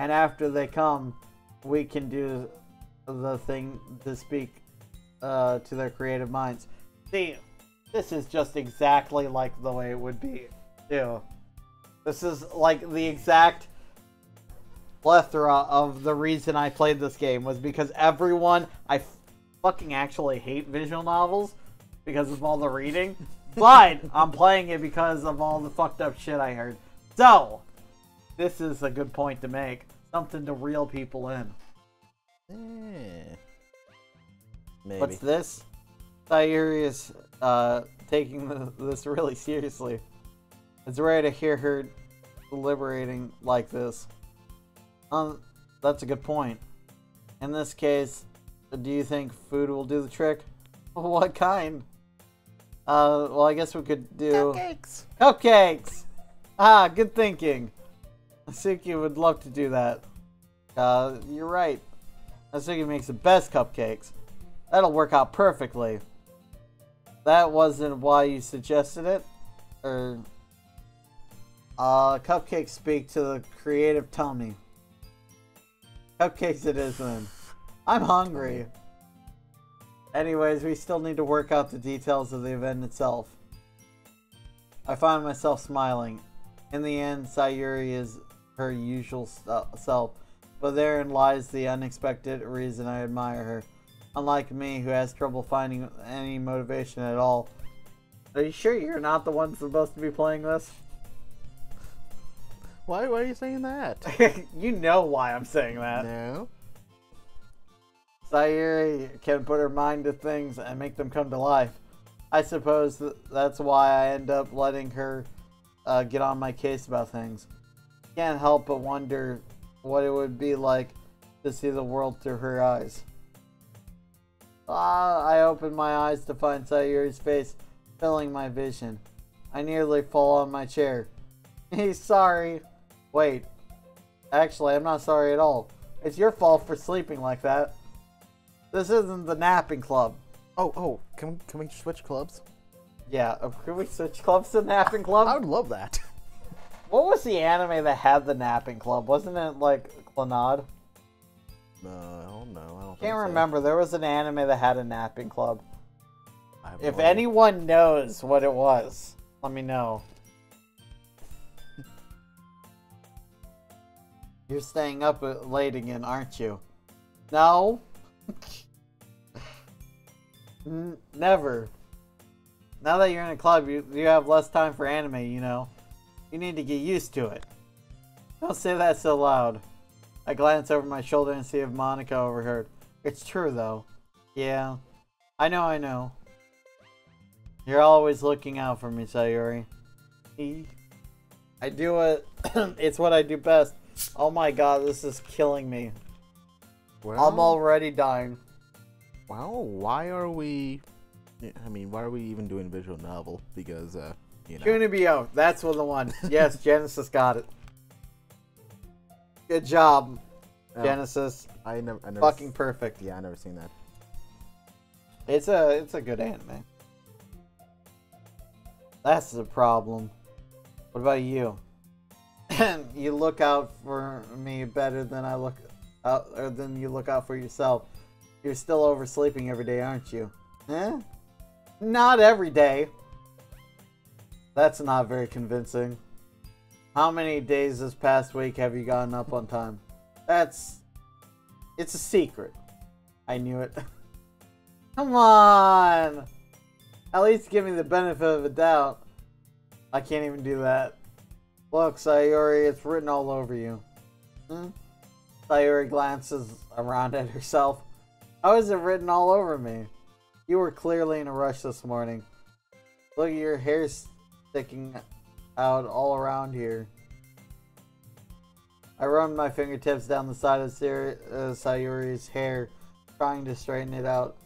And after they come, we can do the thing to speak to their creative minds. See, this is just exactly like the way it would be, too. This is like the exact plethora of the reason I played this game was because everyone... I fucking actually hate visual novels because of all the reading, but I'm playing it because of all the fucked up shit I heard. So, this is a good point to make. Something to reel people in. Maybe. What's this? Sayuri is taking this really seriously. It's rare to hear her deliberating like this. That's a good point. In this case, do you think food will do the trick? What kind? Well, I guess we could do... Cupcakes! Cupcakes! Ah, good thinking. Natsuki would love to do that. You're right. Natsuki makes the best cupcakes. That'll work out perfectly. That wasn't why you suggested it? Or... cupcakes speak to the creative tummy. Cupcakes it is then. I'm hungry. Anyways, we still need to work out the details of the event itself. I find myself smiling. In the end, Sayuri is her usual self, but therein lies the unexpected reason I admire her. Unlike me, who has trouble finding any motivation at all. Are you sure you're not the one supposed to be playing this? Why are you saying that? You know why I'm saying that. No. Sayuri can put her mind to things and make them come to life. I suppose that's why I end up letting her get on my case about things. Can't help but wonder what it would be like to see the world through her eyes. I open my eyes to find Sayuri's face filling my vision. I nearly fall on my chair. He's sorry. Wait. Actually, I'm not sorry at all. It's your fault for sleeping like that. This isn't the napping club. Oh, can we switch clubs? Yeah, can we switch clubs to napping club? I would love that. What was the anime that had the napping club? Wasn't it like Clannad? No, I don't know. I don't Can't remember. There was an anime that had a napping club. If no idea. anyone knows what it was, let me know. You're staying up late again, aren't you? No. Never. Now that you're in a club, you have less time for anime, you know. You need to get used to it. Don't say that so loud. I glance over my shoulder and see if Monica overheard. It's true, though. Yeah. I know. You're always looking out for me, Sayuri. I do it. It's what I do best. Oh my god, this is killing me. Well, I'm already dying. Well, why are we even doing visual novel? Because, you know. Kunibio, that's the one. Yes, Genesis got it. Good job, Genesis. I never Fucking perfect. Yeah, I never seen that. It's a good anime. That's the problem. What about you? You look out for me better than I look out, or than you look out for yourself. You're still oversleeping every day, aren't you? Eh? Not every day. That's not very convincing. How many days this past week have you gotten up on time? It's a secret. I knew it. Come on! At least give me the benefit of a doubt. I can't even do that. Look, Sayuri, it's written all over you. Sayuri glances around at herself. How is it written all over me? You were clearly in a rush this morning. Look at your hair sticking out all around here. I run my fingertips down the side of Sayuri's hair, trying to straighten it out.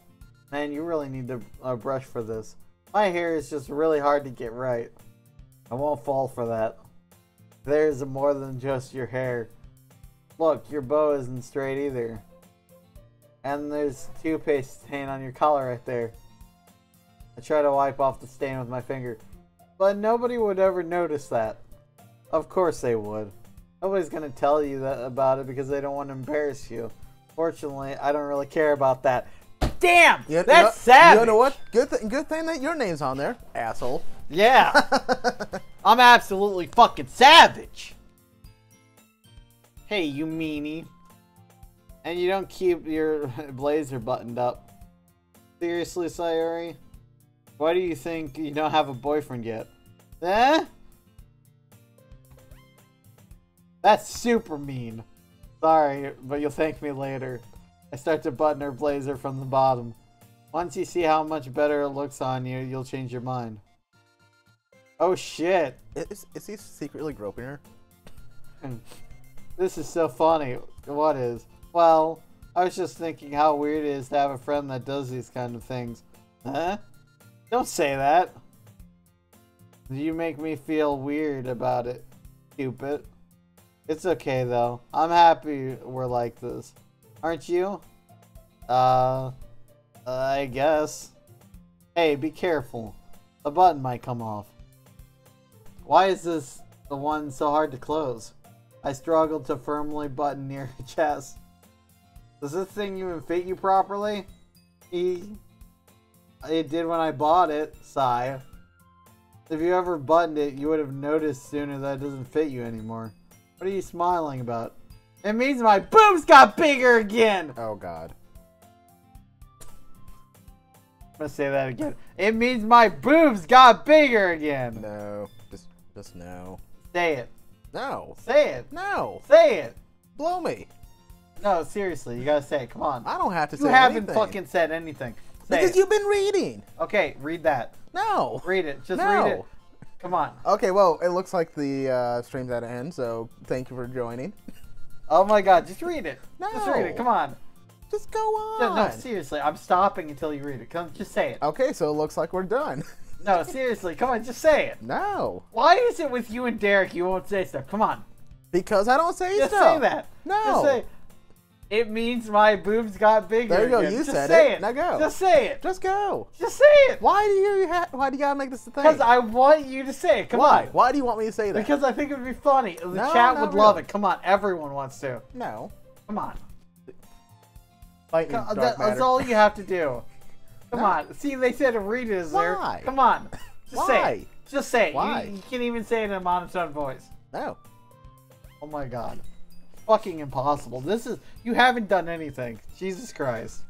Man, you really need a brush for this. My hair is just really hard to get right. I won't fall for that. There's more than just your hair. Look, your bow isn't straight either. And there's toothpaste stain on your collar right there. I try to wipe off the stain with my finger. But nobody would ever notice that. Of course they would. Nobody's gonna tell you about it because they don't want to embarrass you. Fortunately, I don't really care about that. Damn! That's savage! You know what? Good thing that your name's on there, asshole. Yeah. I'm absolutely fucking savage. Hey, you meanie. And you don't keep your blazer buttoned up. Seriously, Sayuri? Why do you think you don't have a boyfriend yet? Eh? That's super mean. Sorry, but you'll thank me later. I start to button her blazer from the bottom. Once you see how much better it looks on you, you'll change your mind. Oh shit. Is he secretly groping her? This is so funny. What is? Well, I was just thinking how weird it is to have a friend that does these kind of things. Huh? Don't say that. You make me feel weird about it, stupid. It's okay though. I'm happy we're like this. Aren't you? I guess. Hey, be careful. The button might come off. Why is this the one so hard to close? I struggled to firmly button near her chest. Does this thing even fit you properly? It did when I bought it, sigh. If you ever buttoned it, you would have noticed sooner that it doesn't fit you anymore. What are you smiling about? It means my boobs got bigger again! Oh god. I'm gonna say that again. It means my boobs got bigger again! No. Just no. Say it. No. Say it. No. Say it. Blow me. No, seriously, you gotta say it. Come on. I don't have to say anything. You haven't anything. fucking said anything. Say because it. you've been reading. Okay, read that. No. Read it. Just no. read it. Come on. Okay, well, it looks like the stream's at an end, so thank you for joining. Oh my god, just read it. No. Just read it. Come on. Just go on. No, seriously, I'm stopping until you read it. Come, just say it. Okay, so it looks like we're done. No, seriously, come on, just say it. No. Why is it with you and Derek you won't say stuff? Come on. Because I don't say Just stuff. say that. No. Just say, it means my boobs got bigger. There you go. Again. You just said say it. Now go. Just say it. Just go. Just say it. Why do you gotta make this a thing? Because I want you to say it. Come Why? on. Why do you want me to say that? Because I think it would be funny. The No, chat not would love really. it. Come on, everyone wants to. No. Come on. Lightning, dark That's matter. all you have to do. Come No. on. See, they said to read it is there. Why? Come on. Just say Why? it. Just say it. Why? You can't even say it in a monotone voice. No. Oh my god. Fucking impossible. You haven't done anything. Jesus Christ.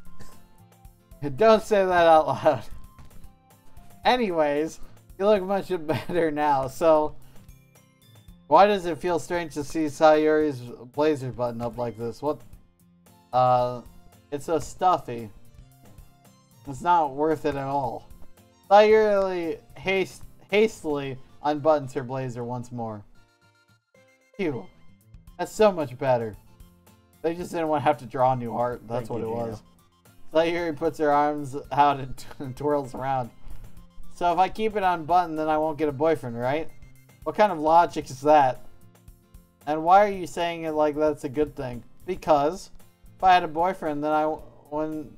Don't say that out loud. Anyways, you look much better now, so why does it feel strange to see Sayuri's blazer button up like this? What? It's so stuffy. It's not worth it at all. Sayuri hastily unbuttons her blazer once more. Phew. That's so much better. They just didn't want to have to draw new art. That's what it was. Sayuri puts her arms out and twirls around. So if I keep it unbuttoned, then I won't get a boyfriend, right? What kind of logic is that? And why are you saying it like that's a good thing? Because if I had a boyfriend, then I wouldn't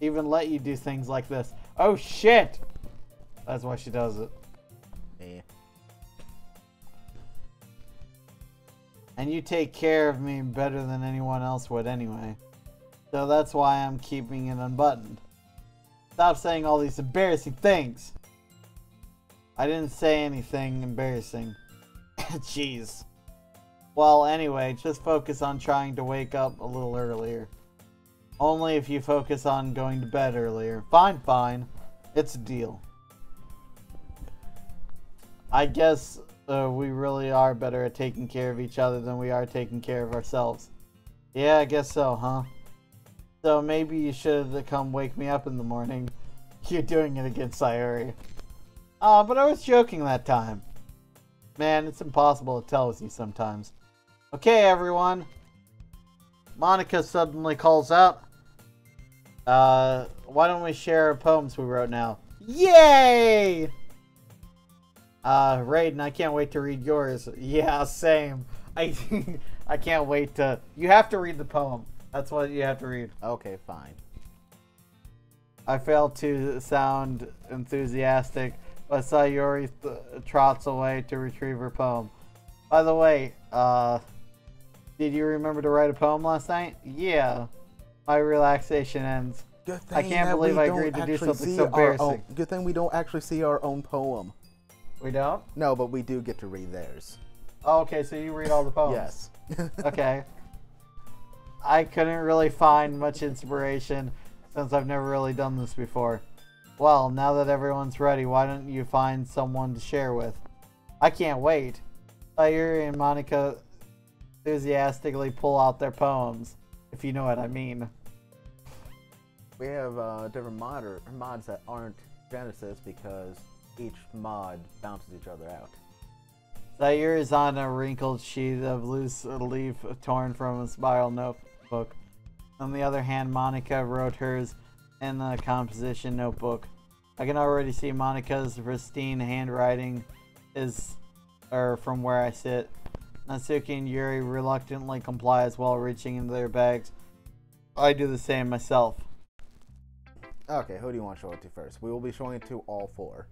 even let you do things like this. Oh shit! That's why she does it. Yeah. And you take care of me better than anyone else would anyway. So that's why I'm keeping it unbuttoned. Stop saying all these embarrassing things. I didn't say anything embarrassing. Jeez. Well, anyway, just focus on trying to wake up a little earlier. Only if you focus on going to bed earlier. Fine, fine. It's a deal. I guess we really are better at taking care of each other than we are taking care of ourselves. Yeah, I guess so, huh? So maybe you should have come wake me up in the morning. You're doing it again, Sayuri. But I was joking that time. Man, it's impossible to tell with you sometimes. Okay, everyone. Monica suddenly calls out. Why don't we share our poems we wrote now? Yay! Rayden, I can't wait to read yours. Yeah, same. I can't wait to... You have to read the poem. That's what you have to read. Okay, fine. I failed to sound enthusiastic, but Sayuri trots away to retrieve her poem. By the way, did you remember to write a poem last night? Yeah. My relaxation ends. Good thing I can't believe I agreed to do something so embarrassing. Good thing we don't actually see our own poem. We don't? No, but we do get to read theirs. Oh, okay, so you read all the poems. Yes. Okay. I couldn't really find much inspiration since I've never really done this before. Well, now that everyone's ready, why don't you find someone to share with? I can't wait. Sayuri and Monica enthusiastically pull out their poems, if you know what I mean. We have different mods that aren't Genesis because each mod bounces each other out. Sayuri is on a wrinkled sheet of loose leaf torn from a spiral notebook. On the other hand, Monica wrote hers in the composition notebook. I can already see Monica's pristine handwriting from where I sit. Natsuki and Yuri reluctantly comply as well, reaching into their bags. I do the same myself. Okay, who do you want to show it to first? We will be showing it to all four.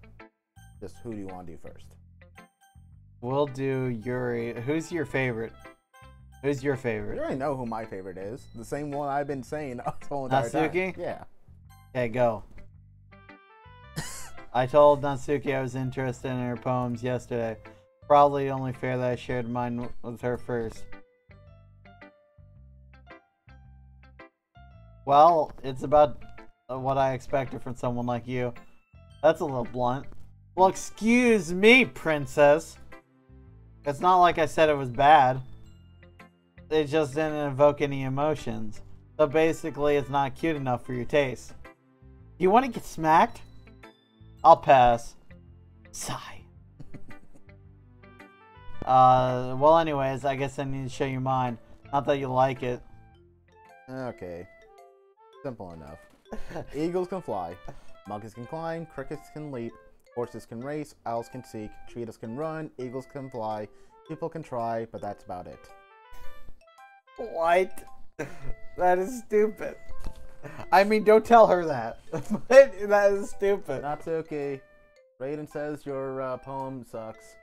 Just who do you want to do first? We'll do Yuri. Who's your favorite? Who's your You favorite? already know who my favorite is. The same one I've been saying the whole entire time. Natsuki? Yeah. Okay, go. I told Natsuki I was interested in her poems yesterday. Probably only fair that I shared mine with her first. Well, it's about what I expected from someone like you. That's a little blunt. Well, excuse me, princess. It's not like I said it was bad. It just didn't evoke any emotions. So basically, it's not cute enough for your taste. You want to get smacked? I'll pass. Sigh. Well anyways, I guess I need to show you mine. Not that you like it. Okay. Simple enough. Eagles can fly. Monkeys can climb. Crickets can leap. Horses can race. Owls can seek. Cheetahs can run. Eagles can fly. People can try, but that's about it. What? That is stupid. I mean, don't tell her that. That is stupid. Natsuki, Rayden says your poem sucks.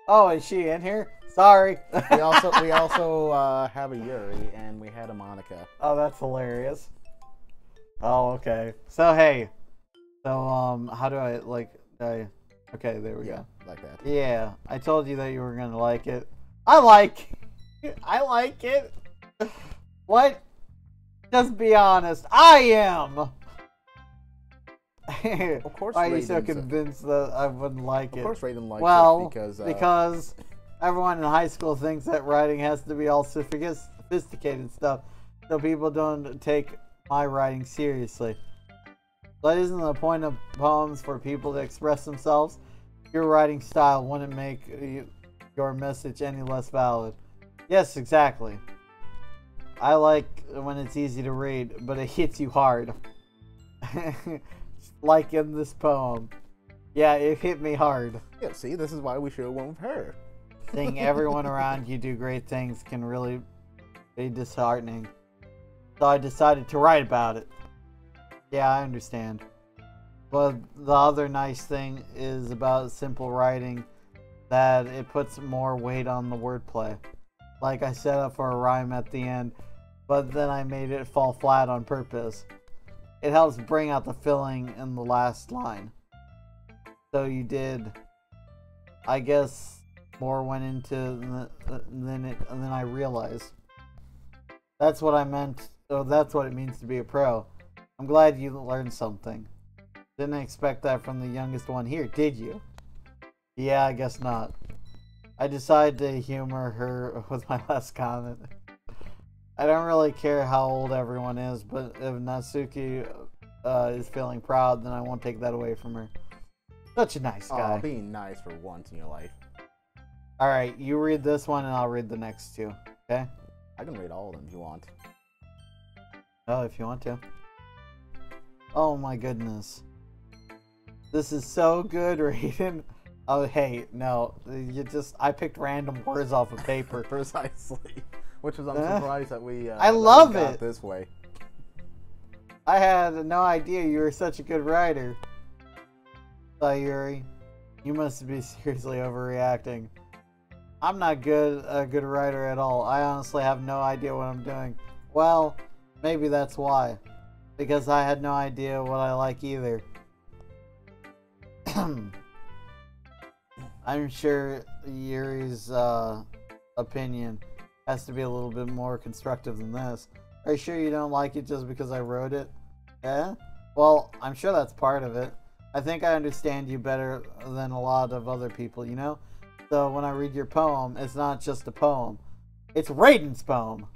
Oh, is she in here? Sorry. We also have a Yuri and we had a Monica. Oh, that's hilarious. Oh, okay. So hey, how do I okay, there we go. Like that. Yeah, I told you that you were gonna like it. I like it. What? Just be honest. I am. Of course. Why are you so convinced that I wouldn't like it? Of course, Rayden likes it because everyone in high school thinks that writing has to be all sophisticated stuff, so people don't take my writing seriously. That isn't the point of poems, for people to express themselves. Your writing style wouldn't make your message any less valid. Yes, exactly. I like when it's easy to read, but it hits you hard. Like in this poem. Yeah, it hit me hard. Yeah, see, this is why we should have went with her. Seeing everyone around you do great things can really be disheartening. So I decided to write about it. Yeah, I understand. But the other nice thing is about simple writing, that it puts more weight on the wordplay. Like, I set up for a rhyme at the end, but then I made it fall flat on purpose. It helps bring out the feeling in the last line. So you did, I guess, more went into than I realized. That's what I meant. So that's what it means to be a pro. I'm glad you learned something. Didn't expect that from the youngest one here, did you? Yeah, I guess not. I decided to humor her with my last comment. I don't really care how old everyone is, but if Natsuki is feeling proud, then I won't take that away from her. Such a nice guy. Oh, being nice for once in your life. Alright, you read this one and I'll read the next two, okay? I can read all of them if you want. Oh, if you want to. Oh my goodness. This is so good, Rayden. Oh, hey, no. I picked random words off of paper. Precisely. Which is, I'm surprised that we I love got it this way. I had no idea you were such a good writer. Sayuri, you must be seriously overreacting. I'm not a good writer at all. I honestly have no idea what I'm doing. Well, maybe that's why. Because I had no idea what I like either. I'm sure Yuri's opinion has to be a little bit more constructive than this. Are you sure you don't like it just because I wrote it? Yeah? Well, I'm sure that's part of it. I think I understand you better than a lot of other people, you know? So when I read your poem, it's not just a poem. It's Rayden's poem.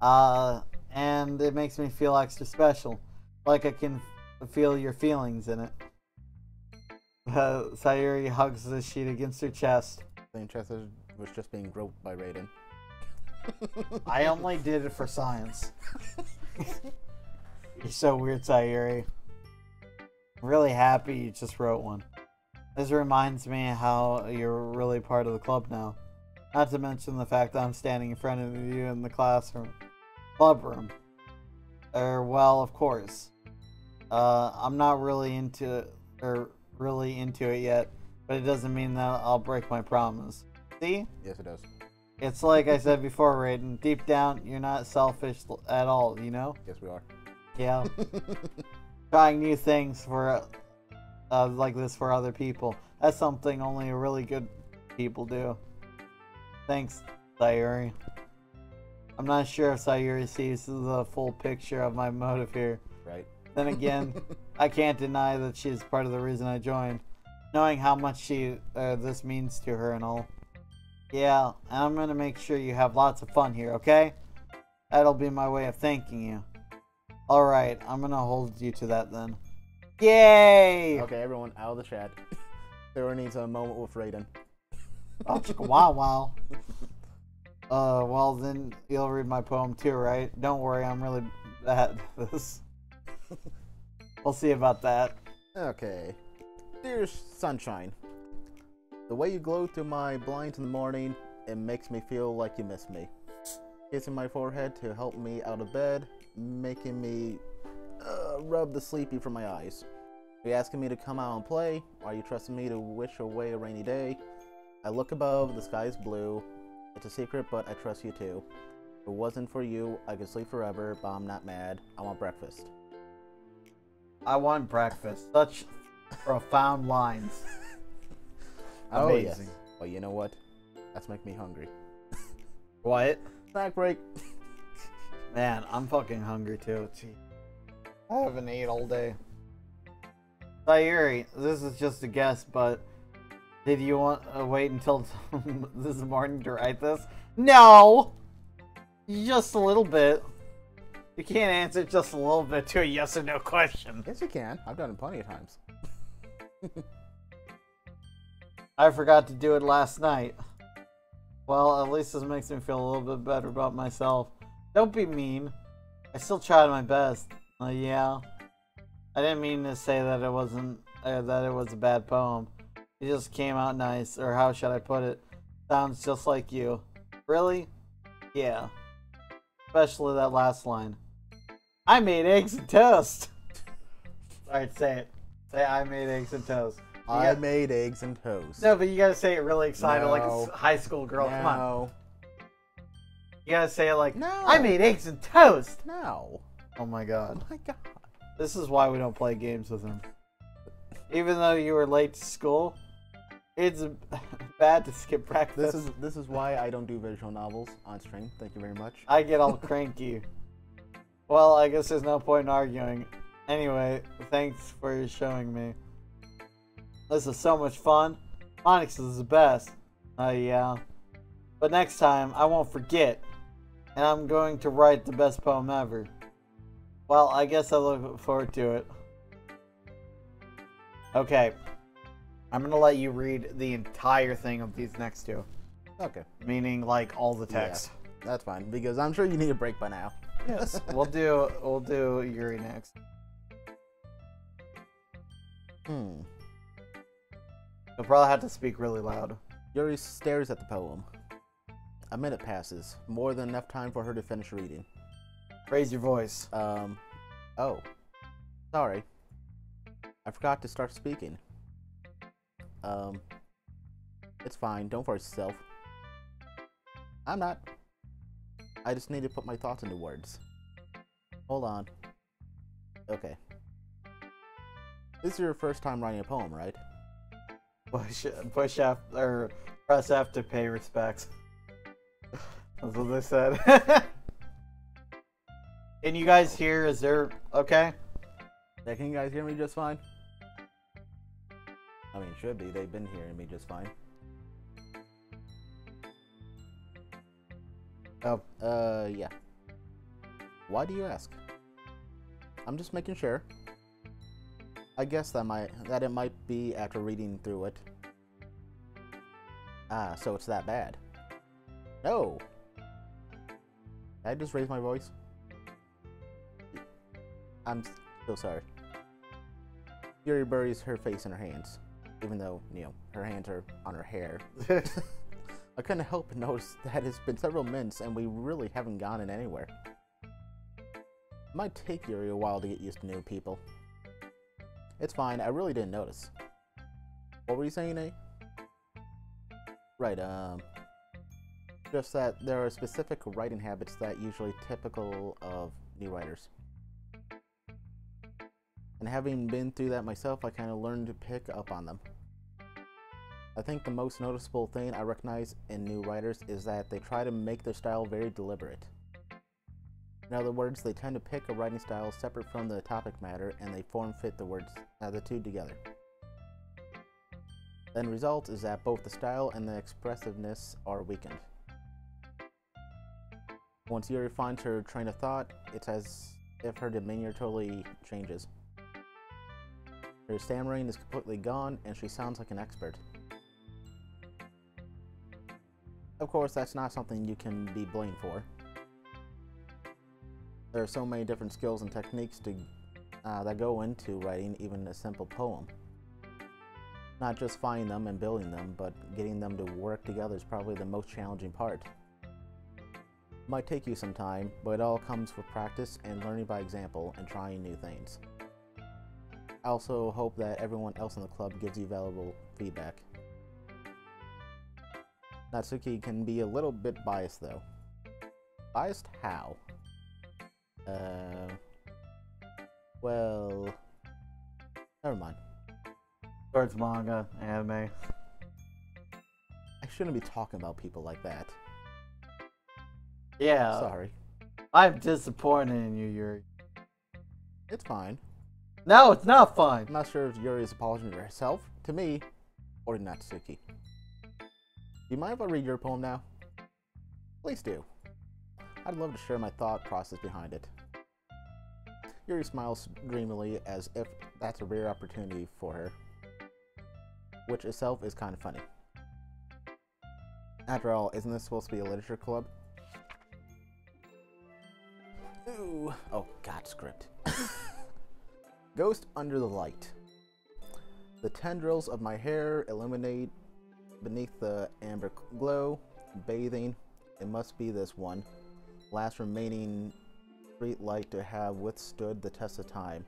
And it makes me feel extra special. Like I can feel your feelings in it. Sayuri hugs the sheet against her chest. The chest was just being groped by Rayden. I only did it for science. You're so weird, Sayuri. I'm really happy you just wrote one. This reminds me how you're really part of the club now. Not to mention the fact that I'm standing in front of you in the classroom. Club room. Well, of course. I'm not really into it yet, but it doesn't mean that I'll break my promise. See? Yes, it does. It's like I said before, Rayden. Deep down, you're not selfish at all, you know? Yes, we are. Yeah. Trying new things for, like this for other people. That's something only really good people do. Thanks, Sayuri. I'm not sure if Sayuri sees the full picture of my motive here. Right. Then again, I can't deny that she's part of the reason I joined. Knowing how much this means to her and all. Yeah, and I'm gonna make sure you have lots of fun here, okay? That'll be my way of thanking you. Alright, I'm gonna hold you to that then. Yay! Okay, everyone, out of the chat. Sarah needs a moment with Rayden. Oh, chicka wow wow. Well then, you'll read my poem too, right? Don't worry, I'm really bad at this. We'll see about that. Okay. Dear Sunshine, the way you glow through my blinds in the morning, it makes me feel like you miss me. Kissing my forehead to help me out of bed, making me rub the sleepy from my eyes. Are you asking me to come out and play? Are you trusting me to wish away a rainy day? I look above, the sky is blue. It's a secret, but I trust you too. If it wasn't for you, I could sleep forever, but I'm not mad. I want breakfast. I want breakfast. Such profound lines. Oh, Amazing. yes. Well, you know what? That's making me hungry. What? Snack break. Man, I'm fucking hungry too. Gee. I haven't ate all day. Sayuri, this is just a guess, but did you want to wait until this morning to write this? No! Just a little bit. You can't answer just a little bit to a yes or no question. Yes, you can. I've done it plenty of times. I forgot to do it last night. Well, at least this makes me feel a little bit better about myself. Don't be mean. I still tried my best. Yeah. I didn't mean to say that it wasn't that it was a bad poem. It just came out nice, or how should I put it? Sounds just like you. Really? Yeah. Especially that last line. I made eggs and toast. Alright, say it. Say I made eggs and toast. I made eggs and toast. No, but you gotta say it really excited, No. like a high school girl. No. Come on. You gotta say it like, No. I made eggs and toast. No. Oh my god. Oh my god. This is why we don't play games with him. Even though you were late to school, it's bad to skip breakfast. This is why I don't do visual novels on stream. Thank you very much. I get all cranky. Well, I guess there's no point in arguing. Anyway, thanks for showing me. This is so much fun. Onyx is the best. Yeah. But next time, I won't forget. And I'm going to write the best poem ever. Well, I guess I look forward to it. Okay. I'm going to let you read the entire thing of these next two. Okay. Meaning, like, all the text. Yeah, that's fine, because I'm sure you need a break by now. Yes. We'll do Yuri next. You'll probably have to speak really loud. Yuri stares at the poem. A minute passes, more than enough time for her to finish reading. Raise your voice. Oh. Sorry. I forgot to start speaking. It's fine, don't force yourself. I'm not. I just need to put my thoughts into words. Hold on. Okay. This is your first time writing a poem, right? Push F or press F to pay respects. That's what they said. Can you guys hear? Is there okay? Yeah, can you guys hear me just fine? I mean, should be. They've been hearing me just fine. Oh. Yeah. Why do you ask? I'm just making sure. I guess that it might be after reading through it. Ah, so it's that bad. No! Did I just raise my voice? I'm so sorry. Yuri buries her face in her hands, even though, you know, her hands are on her hair. I couldn't help but notice that it's been several minutes and we really haven't gone anywhere. It might take Yuri a while to get used to new people. It's fine, I really didn't notice. What were you saying, A? Right, Just that there are specific writing habits that usually typical of new writers. And having been through that myself, I kind of learned to pick up on them. I think the most noticeable thing I recognize in new writers is that they try to make their style very deliberate. In other words, they tend to pick a writing style separate from the topic matter and they form-fit the two together. The end result is that both the style and the expressiveness are weakened. Once Yuri finds her train of thought, it's as if her demeanor totally changes. Her stammering is completely gone, and she sounds like an expert. Of course, that's not something you can be blamed for. There are so many different skills and techniques that go into writing even a simple poem. Not just finding them and building them, but getting them to work together is probably the most challenging part. It might take you some time, but it all comes with practice and learning by example and trying new things. I also hope that everyone else in the club gives you valuable feedback. Natsuki can be a little bit biased though. Biased how? Well, never mind. Towards manga, anime. I shouldn't be talking about people like that. Yeah. Sorry. I'm disappointed in you, Yuri. It's fine. No, it's not fine. I'm not sure if Yuri is apologizing to herself, to me, or to Natsuki. Do you mind if I read your poem now? Please do. I'd love to share my thought process behind it. Yuri smiles dreamily as if that's a rare opportunity for her, which itself is kind of funny. After all, isn't this supposed to be a literature club? Ooh. Oh, God, script. Ghost under the light. The tendrils of my hair illuminate beneath the amber glow, bathing. It must be this one, last remaining street light to have withstood the test of time.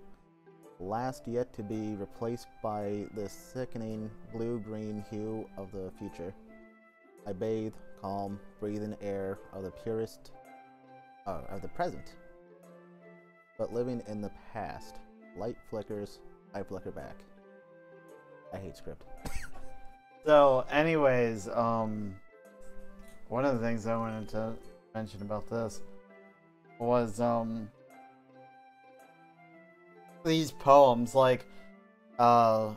Last yet to be replaced by the sickening blue-green hue of the future. I bathe, calm, breathing air of the purest, of the present. But living in the past. Light flickers, I flicker back. I hate script. So, anyways, one of the things I wanted to mention about this was, these poems, like, I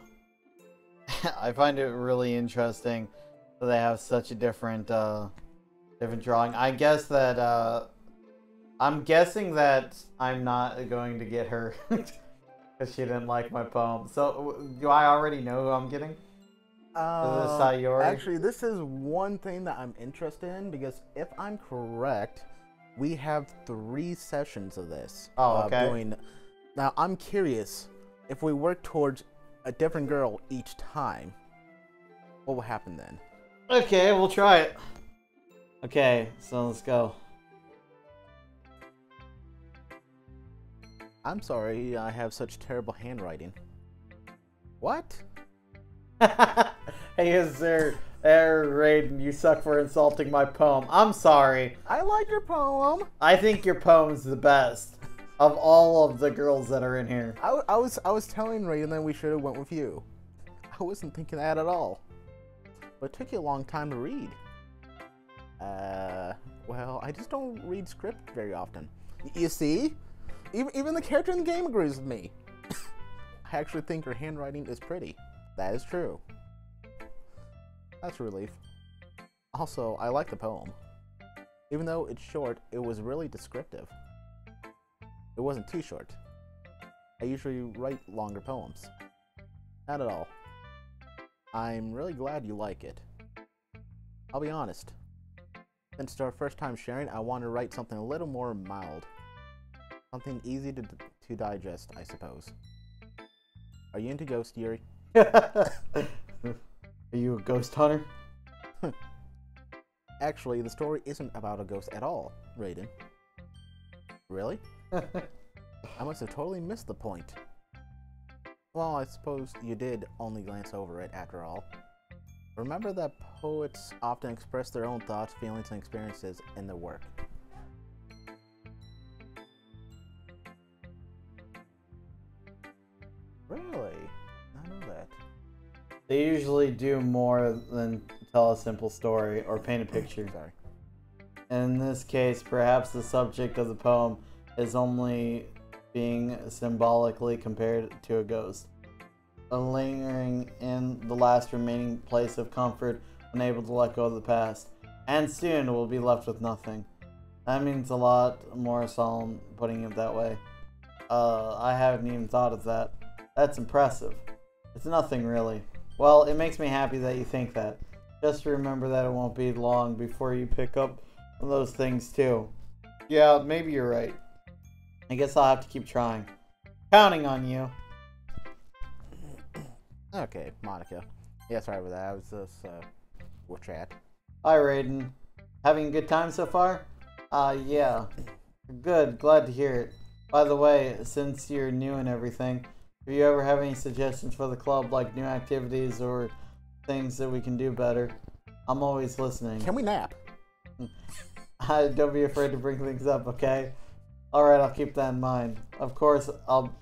find it really interesting that they have such a different drawing. I guess that, I'm guessing that I'm not going to get her because she didn't like my poem. So, do I already know who I'm getting? Is this Sayori? Actually, this is one thing that I'm interested in because if I'm correct, we have 3 sessions of this. Oh, okay. Now, I'm curious, if we work towards a different girl each time, what will happen then? Okay, we'll try it. Okay, so let's go. I'm sorry I have such terrible handwriting. What? Hey, Rayden, you suck for insulting my poem. I'm sorry. I like your poem. I think your poem's the best of all of the girls that are in here. I was telling Rayden that we should have went with you. I wasn't thinking that at all. But it took you a long time to read. Well, I just don't read script very often. You see? Even the character in the game agrees with me. I actually think her handwriting is pretty. That is true. That's a relief. Also, I like the poem. Even though it's short, it was really descriptive. It wasn't too short. I usually write longer poems. Not at all. I'm really glad you like it. I'll be honest. Since it's our first time sharing, I want to write something a little more mild. Something easy to digest, I suppose. Are you into ghosts, Yuri? Are you a ghost hunter? Actually, the story isn't about a ghost at all, Rayden. Really? I must have totally missed the point. Well, I suppose you did only glance over it after all. Remember that poets often express their own thoughts, feelings, and experiences in their work. Really? I know that. They usually do more than tell a simple story or paint a picture. Sorry. In this case, perhaps the subject of the poem is only being symbolically compared to a ghost, lingering in the last remaining place of comfort, unable to let go of the past, and soon will be left with nothing. That means a lot more solemn, putting it that way. I haven't even thought of that. That's impressive. It's nothing really. Well, it makes me happy that you think that. Just remember that it won't be long before you pick up on those things too. Yeah, maybe you're right. I guess I'll have to keep trying. Counting on you. Okay, Monica. Yeah, sorry about that. I was just, with chat. Hi, Rayden. Having a good time so far? Yeah. Good, glad to hear it. By the way, since you're new and everything, if you ever have any suggestions for the club, like new activities or things that we can do better, I'm always listening. Can we nap? Don't be afraid to bring things up, okay? Alright, I'll keep that in mind. Of course, I'll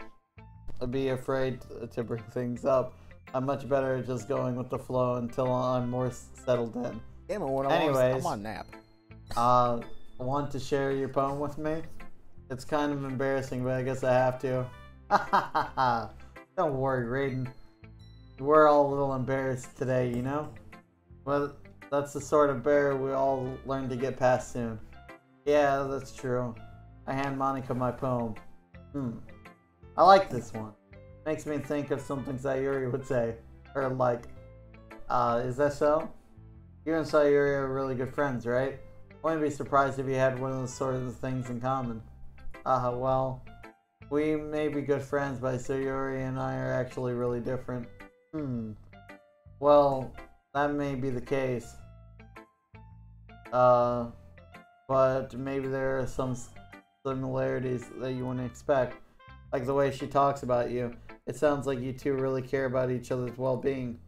be afraid to bring things up. I'm much better at just going with the flow until I'm more settled in. Yeah, but when Anyways, I'm on nap. Want to share your poem with me? It's kind of embarrassing, but I guess I have to. Don't worry, Rayden. We're all a little embarrassed today, you know? But that's the sort of bear we all learn to get past soon. Yeah, that's true. I hand Monica my poem. I like this one. Makes me think of something Sayuri would say. Or like, is that so? You and Sayuri are really good friends, right? Wouldn't be surprised if you had one of those sort of things in common. Well, we may be good friends, but Sayuri and I are actually really different. Well, that may be the case. But maybe there are some similarities that you wouldn't expect. Like the way she talks about you. It sounds like you two really care about each other's well-being.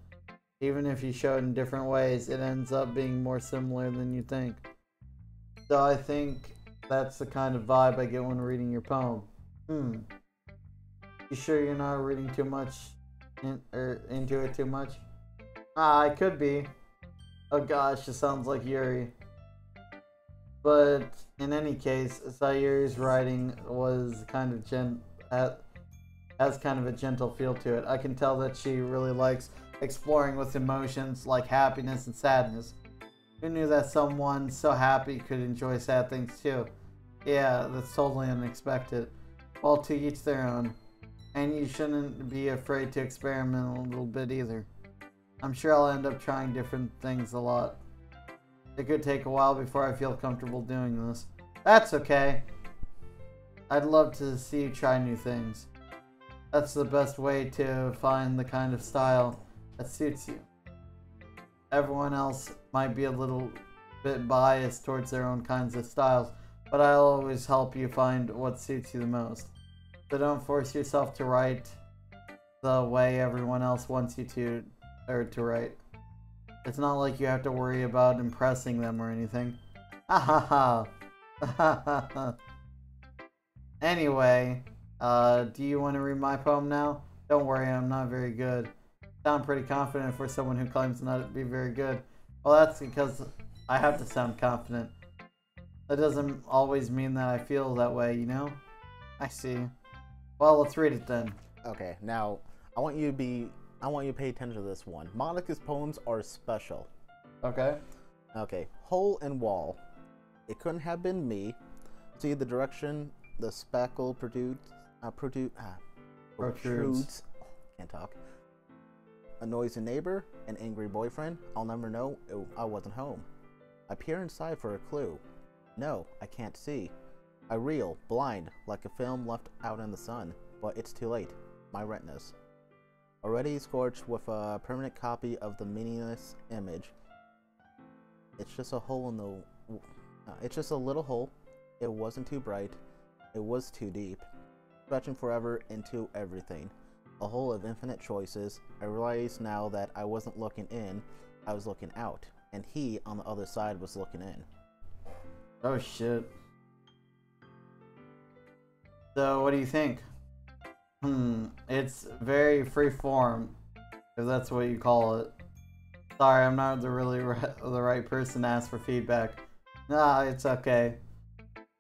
Even if you show it in different ways, it ends up being more similar than you think. So I think that's the kind of vibe I get when reading your poem. You sure you're not reading too much into it too much? I could be. Oh gosh, it sounds like Yuri. But in any case, Sayuri's writing was kind of has kind of a gentle feel to it. I can tell that she really likes exploring with emotions like happiness and sadness. Who knew that someone so happy could enjoy sad things too? Yeah, that's totally unexpected. Well, to each their own. And you shouldn't be afraid to experiment a little bit either. I'm sure I'll end up trying different things a lot. It could take a while before I feel comfortable doing this. That's okay. I'd love to see you try new things. That's the best way to find the kind of style that suits you. Everyone else might be a little bit biased towards their own kinds of styles, but I'll always help you find what suits you the most. So don't force yourself to write the way everyone else wants you to write. It's not like you have to worry about impressing them or anything. Ha ha ha. Anyway, do you want to read my poem now? Don't worry, I'm not very good. Sound pretty confident for someone who claims not to be very good. Well, that's because I have to sound confident. That doesn't always mean that I feel that way, you know? I see. Well, let's read it then. Okay, now I want you to pay attention to this one. Monica's poems are special. Okay. Okay, hole and wall. It couldn't have been me. See the direction the spackle protrudes. Can't talk. A noisy neighbor, an angry boyfriend. I'll never know. I wasn't home. I peer inside for a clue. No, I can't see. I reel, blind, like a film left out in the sun. But it's too late. My retinas. Already scorched with a permanent copy of the meaningless image. It's just a hole in the... it's just a little hole. It wasn't too bright. It was too deep. Stretching forever into everything. A hole of infinite choices. I realize now that I wasn't looking in. I was looking out, and he, on the other side, was looking in. Oh shit. So, what do you think? It's very free-form, if that's what you call it. Sorry, I'm not the right person to ask for feedback. Nah, it's okay.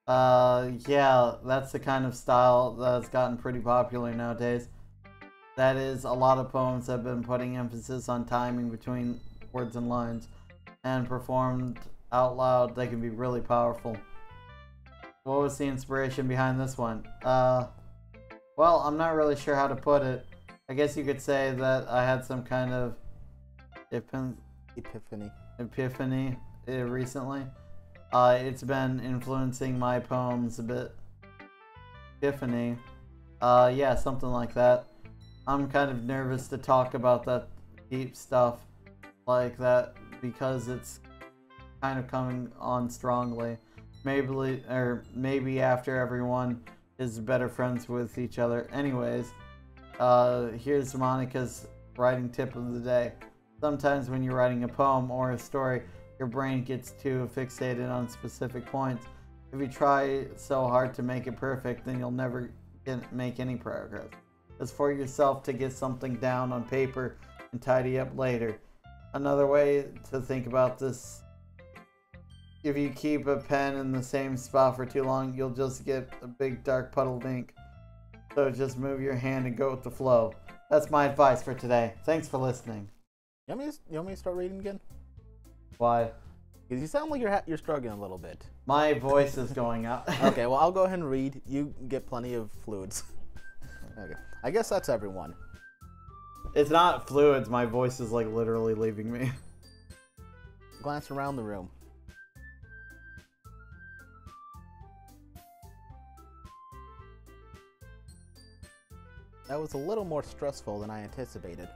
Yeah, that's the kind of style that's gotten pretty popular nowadays. That is, a lot of poems have been putting emphasis on timing between words and lines, and performed out loud, they can be really powerful. What was the inspiration behind this one? Well, I'm not really sure how to put it. I guess you could say that I had some kind of epiphany recently. It's been influencing my poems a bit. Epiphany. Yeah, something like that. I'm kind of nervous to talk about that deep stuff like that because it's kind of coming on strongly. Maybe after everyone is better friends with each other. Anyways, here's Monica's writing tip of the day. Sometimes when you're writing a poem or a story, your brain gets too fixated on specific points. If you try so hard to make it perfect, then you'll never make any progress. It's for yourself to get something down on paper and tidy up later. Another way to think about this: if you keep a pen in the same spot for too long, you'll just get a big dark puddle of ink. So just move your hand and go with the flow. That's my advice for today. Thanks for listening. You want me to start reading again? Why? Because you sound like you're struggling a little bit. My voice is going out. Okay, well, I'll go ahead and read. You get plenty of fluids. Okay. I guess that's everyone. It's not fluids. My voice is like literally leaving me. Glance around the room. That was a little more stressful than I anticipated.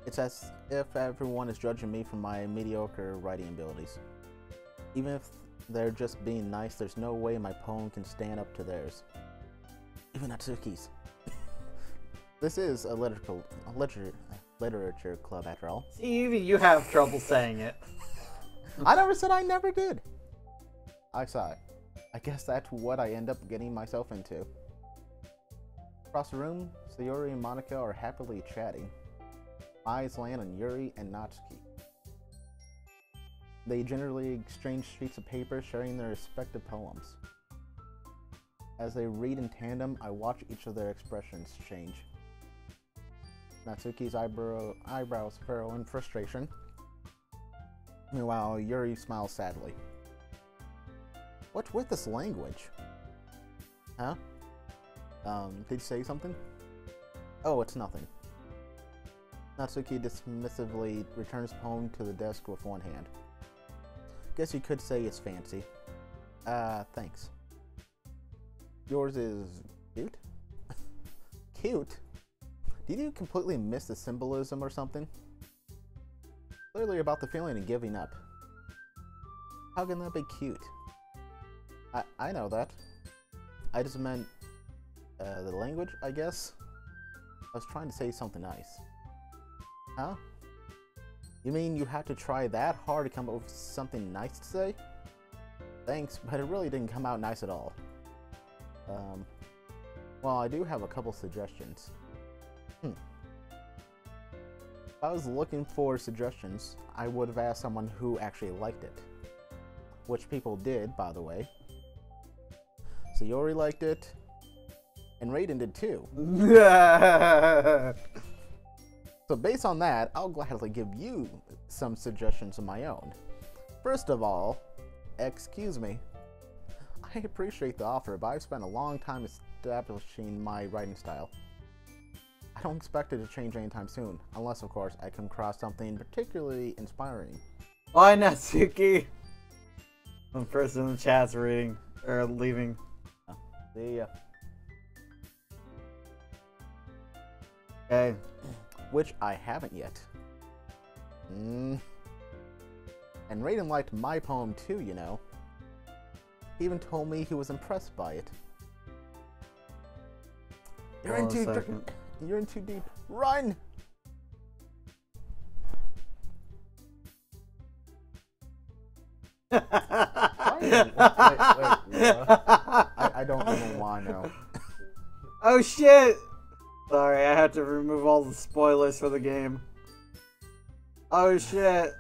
It's as if everyone is judging me for my mediocre writing abilities. Even if they're just being nice, there's no way my poem can stand up to theirs. Even Natsuki's. This is a literature club, after all. See, even you have trouble saying it. I never said I never did. I sigh. I guess that's what I end up getting myself into. Across the room, Sayori and Monica are happily chatting. My eyes land on Yuri and Natsuki. They generally exchange sheets of paper, sharing their respective poems. As they read in tandem, I watch each of their expressions change. Natsuki's eyebrows furrow in frustration. Meanwhile, Yuri smiles sadly. What's with this language? Huh? Did you say something? Oh, it's nothing. Natsuki dismissively returns poem to the desk with one hand. Guess you could say it's fancy. Thanks. Yours is cute? Cute? Did you completely miss the symbolism or something? Clearly about the feeling of giving up. How can that be cute? I know that. I just meant the language, I guess. I was trying to say something nice. Huh? You mean you had to try that hard to come up with something nice to say? Thanks, but it really didn't come out nice at all. Well, I do have a couple suggestions. If I was looking for suggestions, I would have asked someone who actually liked it. Which people did, by the way. Sayori liked it, and Rayden did too. So based on that, I'll gladly give you some suggestions of my own. First of all, excuse me. I appreciate the offer, but I've spent a long time establishing my writing style. I don't expect it to change anytime soon, unless of course I come across something particularly inspiring. Why Natsuki? One person in the chat's reading, or leaving. Oh, see ya. Okay. Which I haven't yet. And Rayden liked my poem too, you know. He even told me he was impressed by it. You're in too deep. Run! Wait, I don't even want to know. Oh shit! Sorry, I had to remove all the spoilers for the game. Oh shit!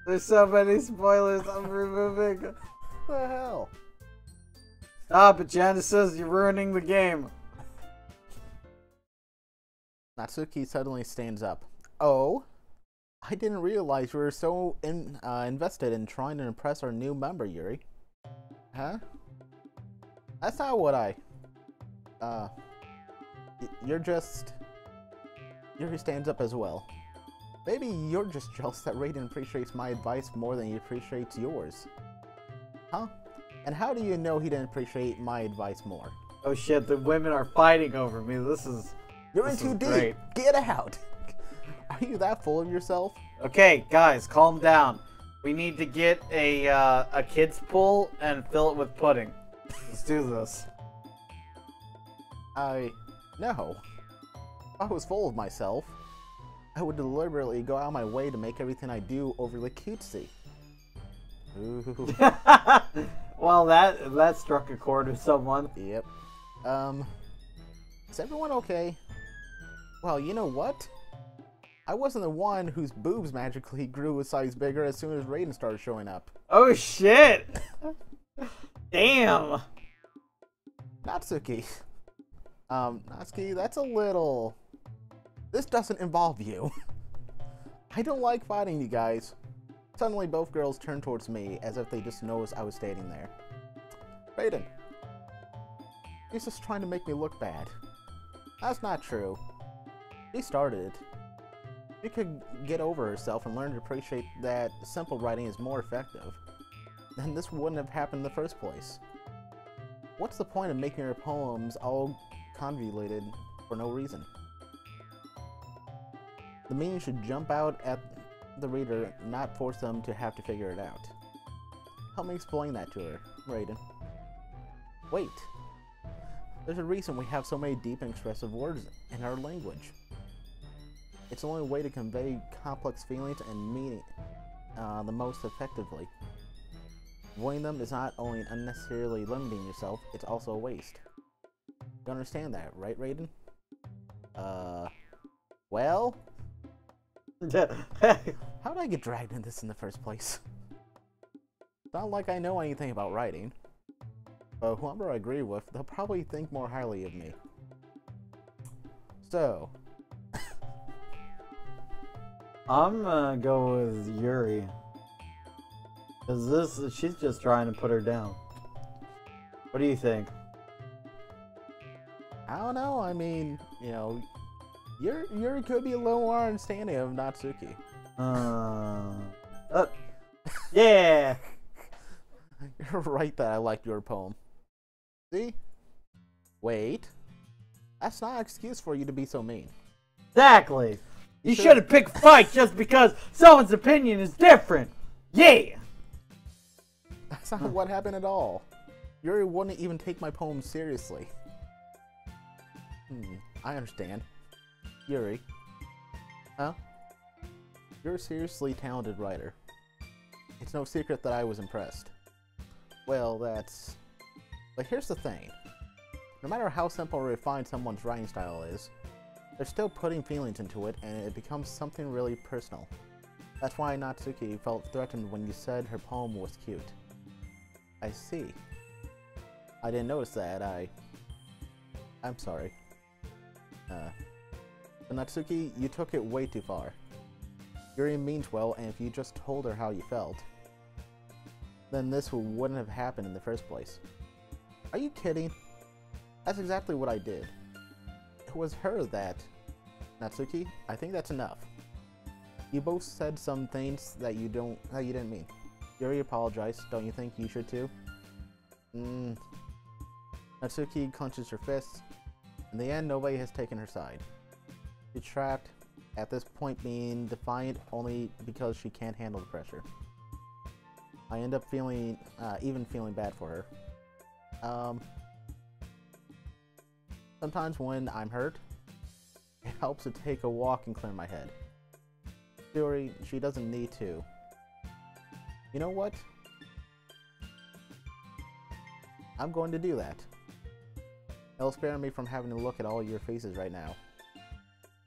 There's so many spoilers I'm removing. What the hell? Stop it, Genesis! You're ruining the game. Natsuki suddenly stands up. Oh? I didn't realize you were so invested in trying to impress our new member, Yuri. Huh? That's not what I... You're just... Yuri stands up as well. Maybe you're just jealous that Rayden appreciates my advice more than he appreciates yours. Huh? And how do you know he didn't appreciate my advice more? Oh shit, the women are fighting over me. This is... You're in too deep! Great. Get out! Are you that full of yourself? Okay, guys, calm down. We need to get a kid's pool and fill it with pudding. Let's do this. No. If I was full of myself, I would deliberately go out of my way to make everything I do overly cutesy. Ooh. Well, that struck a chord with someone. Yep. Is everyone okay? Well, you know what? I wasn't the one whose boobs magically grew a size bigger as soon as Rayden started showing up. Oh shit! Damn! Natsuki. Natsuki, that's a little... This doesn't involve you. I don't like fighting you guys. Suddenly both girls turned towards me as if they just noticed I was standing there. Rayden. He's just trying to make me look bad. That's not true. She started it. She could get over herself and learn to appreciate that simple writing is more effective. Then this wouldn't have happened in the first place. What's the point of making her poems all convoluted for no reason? The meaning should jump out at the reader, not force them to have to figure it out. Help me explain that to her, Rayden. Wait. There's a reason we have so many deep and expressive words in our language. It's the only way to convey complex feelings and meaning the most effectively. Avoiding them is not only unnecessarily limiting yourself, it's also a waste. You understand that, right, Rayden? Well? How did I get dragged into this in the first place? It's not like I know anything about writing. But whoever I agree with, they'll probably think more highly of me. So... I'm gonna go with Yuri. Cause she's just trying to put her down. What do you think? I don't know, I mean, you know, Yuri could be a little more understanding of Natsuki. Yeah! You're right that I liked your poem. See? Wait. That's not an excuse for you to be so mean. Exactly! You shouldn't pick a fight just because someone's opinion is different! Yeah! That's not what happened at all. Yuri wouldn't even take my poem seriously. I understand. Yuri. Huh? You're a seriously talented writer. It's no secret that I was impressed. Well, that's... But here's the thing. No matter how simple or refined someone's writing style is, they're still putting feelings into it, and it becomes something really personal. That's why Natsuki felt threatened when you said her poem was cute. I see. I didn't notice that, I'm sorry. But Natsuki, you took it way too far. Yuri means well, and if you just told her how you felt, then this wouldn't have happened in the first place. Are you kidding? That's exactly what I did. It was her that... Natsuki, I think that's enough. You both said some things that you didn't mean. Yuri apologized. Don't you think you should too? Natsuki clenches her fists. In the end, nobody has taken her side. She's trapped, at this point being defiant only because she can't handle the pressure. I end up feeling bad for her. Sometimes when I'm hurt, it helps to take a walk and clear my head. Yuri, she doesn't need to. You know what? I'm going to do that. It'll spare me from having to look at all your faces right now.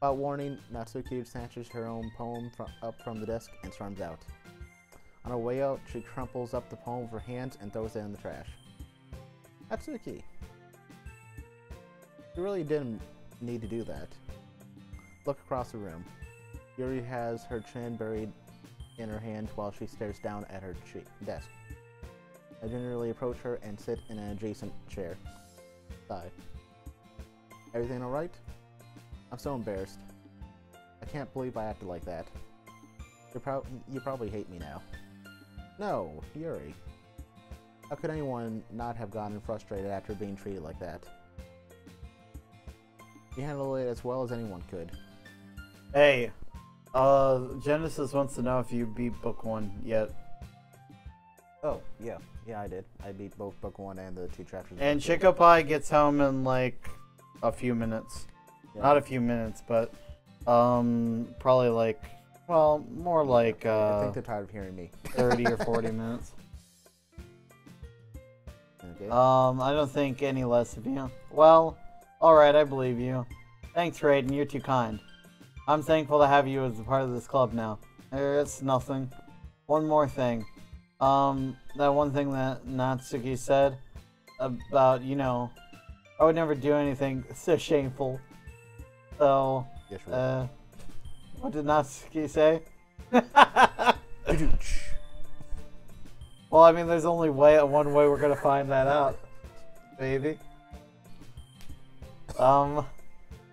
Without warning, Natsuki snatches her own poem up from the desk and storms out. On her way out, she crumples up the poem with her hands and throws it in the trash. Natsuki. You really didn't need to do that. Look across the room. Yuri has her chin buried in her hand while she stares down at her desk. I gingerly approach her and sit in an adjacent chair. Sigh. Everything alright? I'm so embarrassed. I can't believe I acted like that. You probably hate me now. No, Yuri. How could anyone not have gotten frustrated after being treated like that? You handled it as well as anyone could. Hey, Genesis wants to know if you beat Book 1 yet. Oh, yeah. Yeah, I did. I beat both Book 1 and the 2 chapters. And Chico Pie gets home in like a few minutes. Yeah. Not a few minutes, but probably like, well, more like I think they're tired of hearing me. 30 or 40 minutes. Okay. I don't think any less of you. Well, alright, I believe you. Thanks, Rayden, you're too kind. I'm thankful to have you as a part of this club now. It's nothing. One more thing. That one thing that Natsuki said about, you know, I would never do anything so shameful. So, yes, right. What did Natsuki say? Well, I mean, there's only one way we're gonna find that out, baby. Well,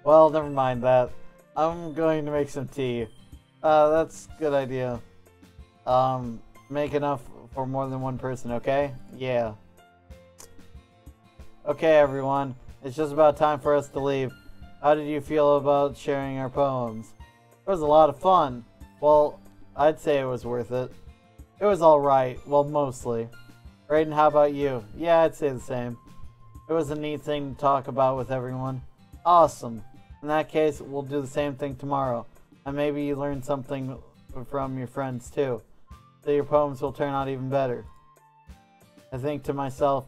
never mind that. I'm going to make some tea. That's a good idea. Make enough for more than one person, okay? Yeah. Okay, everyone. It's just about time for us to leave. How did you feel about sharing our poems? It was a lot of fun. Well, I'd say it was worth it. It was alright. Well, mostly. Rayden, how about you? Yeah, I'd say the same. It was a neat thing to talk about with everyone. Awesome. In that case, we'll do the same thing tomorrow. And maybe you learn something from your friends too. So your poems will turn out even better. I think to myself,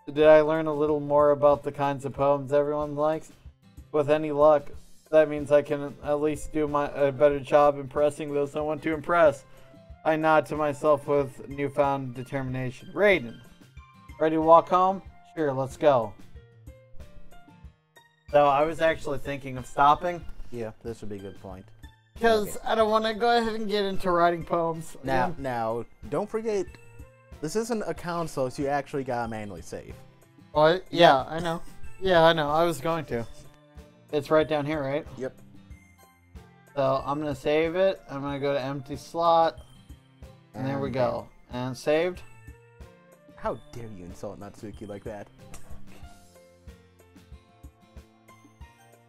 did I learn a little more about the kinds of poems everyone likes? With any luck, that means I can at least do a better job impressing those I want to impress. I nod to myself with newfound determination. Rayden, ready to walk home? Sure, let's go. So I was actually thinking of stopping. Yeah, this would be a good point. Because I don't want to go ahead and get into writing poems. Now, don't forget, this isn't a console, so you actually gotta manually save. What? Yeah, I know. Yeah, I know. I was going to. It's right down here, right? Yep. So I'm going to save it. I'm going to go to empty slot. And there we go. And saved. How dare you insult Natsuki like that?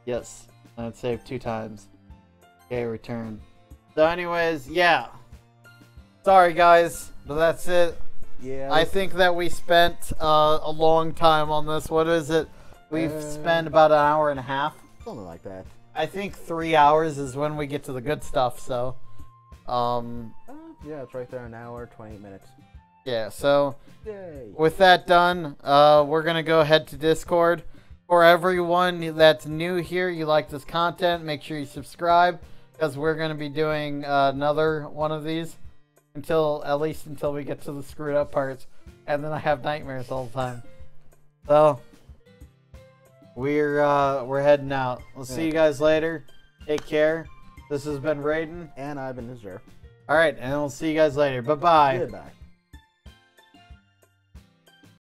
Yes. And it's saved 2 times. Okay, return. So anyways, yeah. Sorry guys, but that's it. Yeah. I think that we spent a long time on this. What is it? We've spent about an hour and a half. Something like that. I think 3 hours is when we get to the good stuff, so. Yeah, it's right there, an hour, 28 minutes. Yeah, so. Yay. With that done, we're going to go head to Discord. For everyone that's new here, you like this content, make sure you subscribe. Because we're going to be doing another one of these. At least until we get to the screwed up parts. And then I have nightmares all the time. So. We're heading out. We'll see you guys later. Take care. This has been Rayden. And I've been Azure. Alright, and we'll see you guys later. Bye-bye. Goodbye.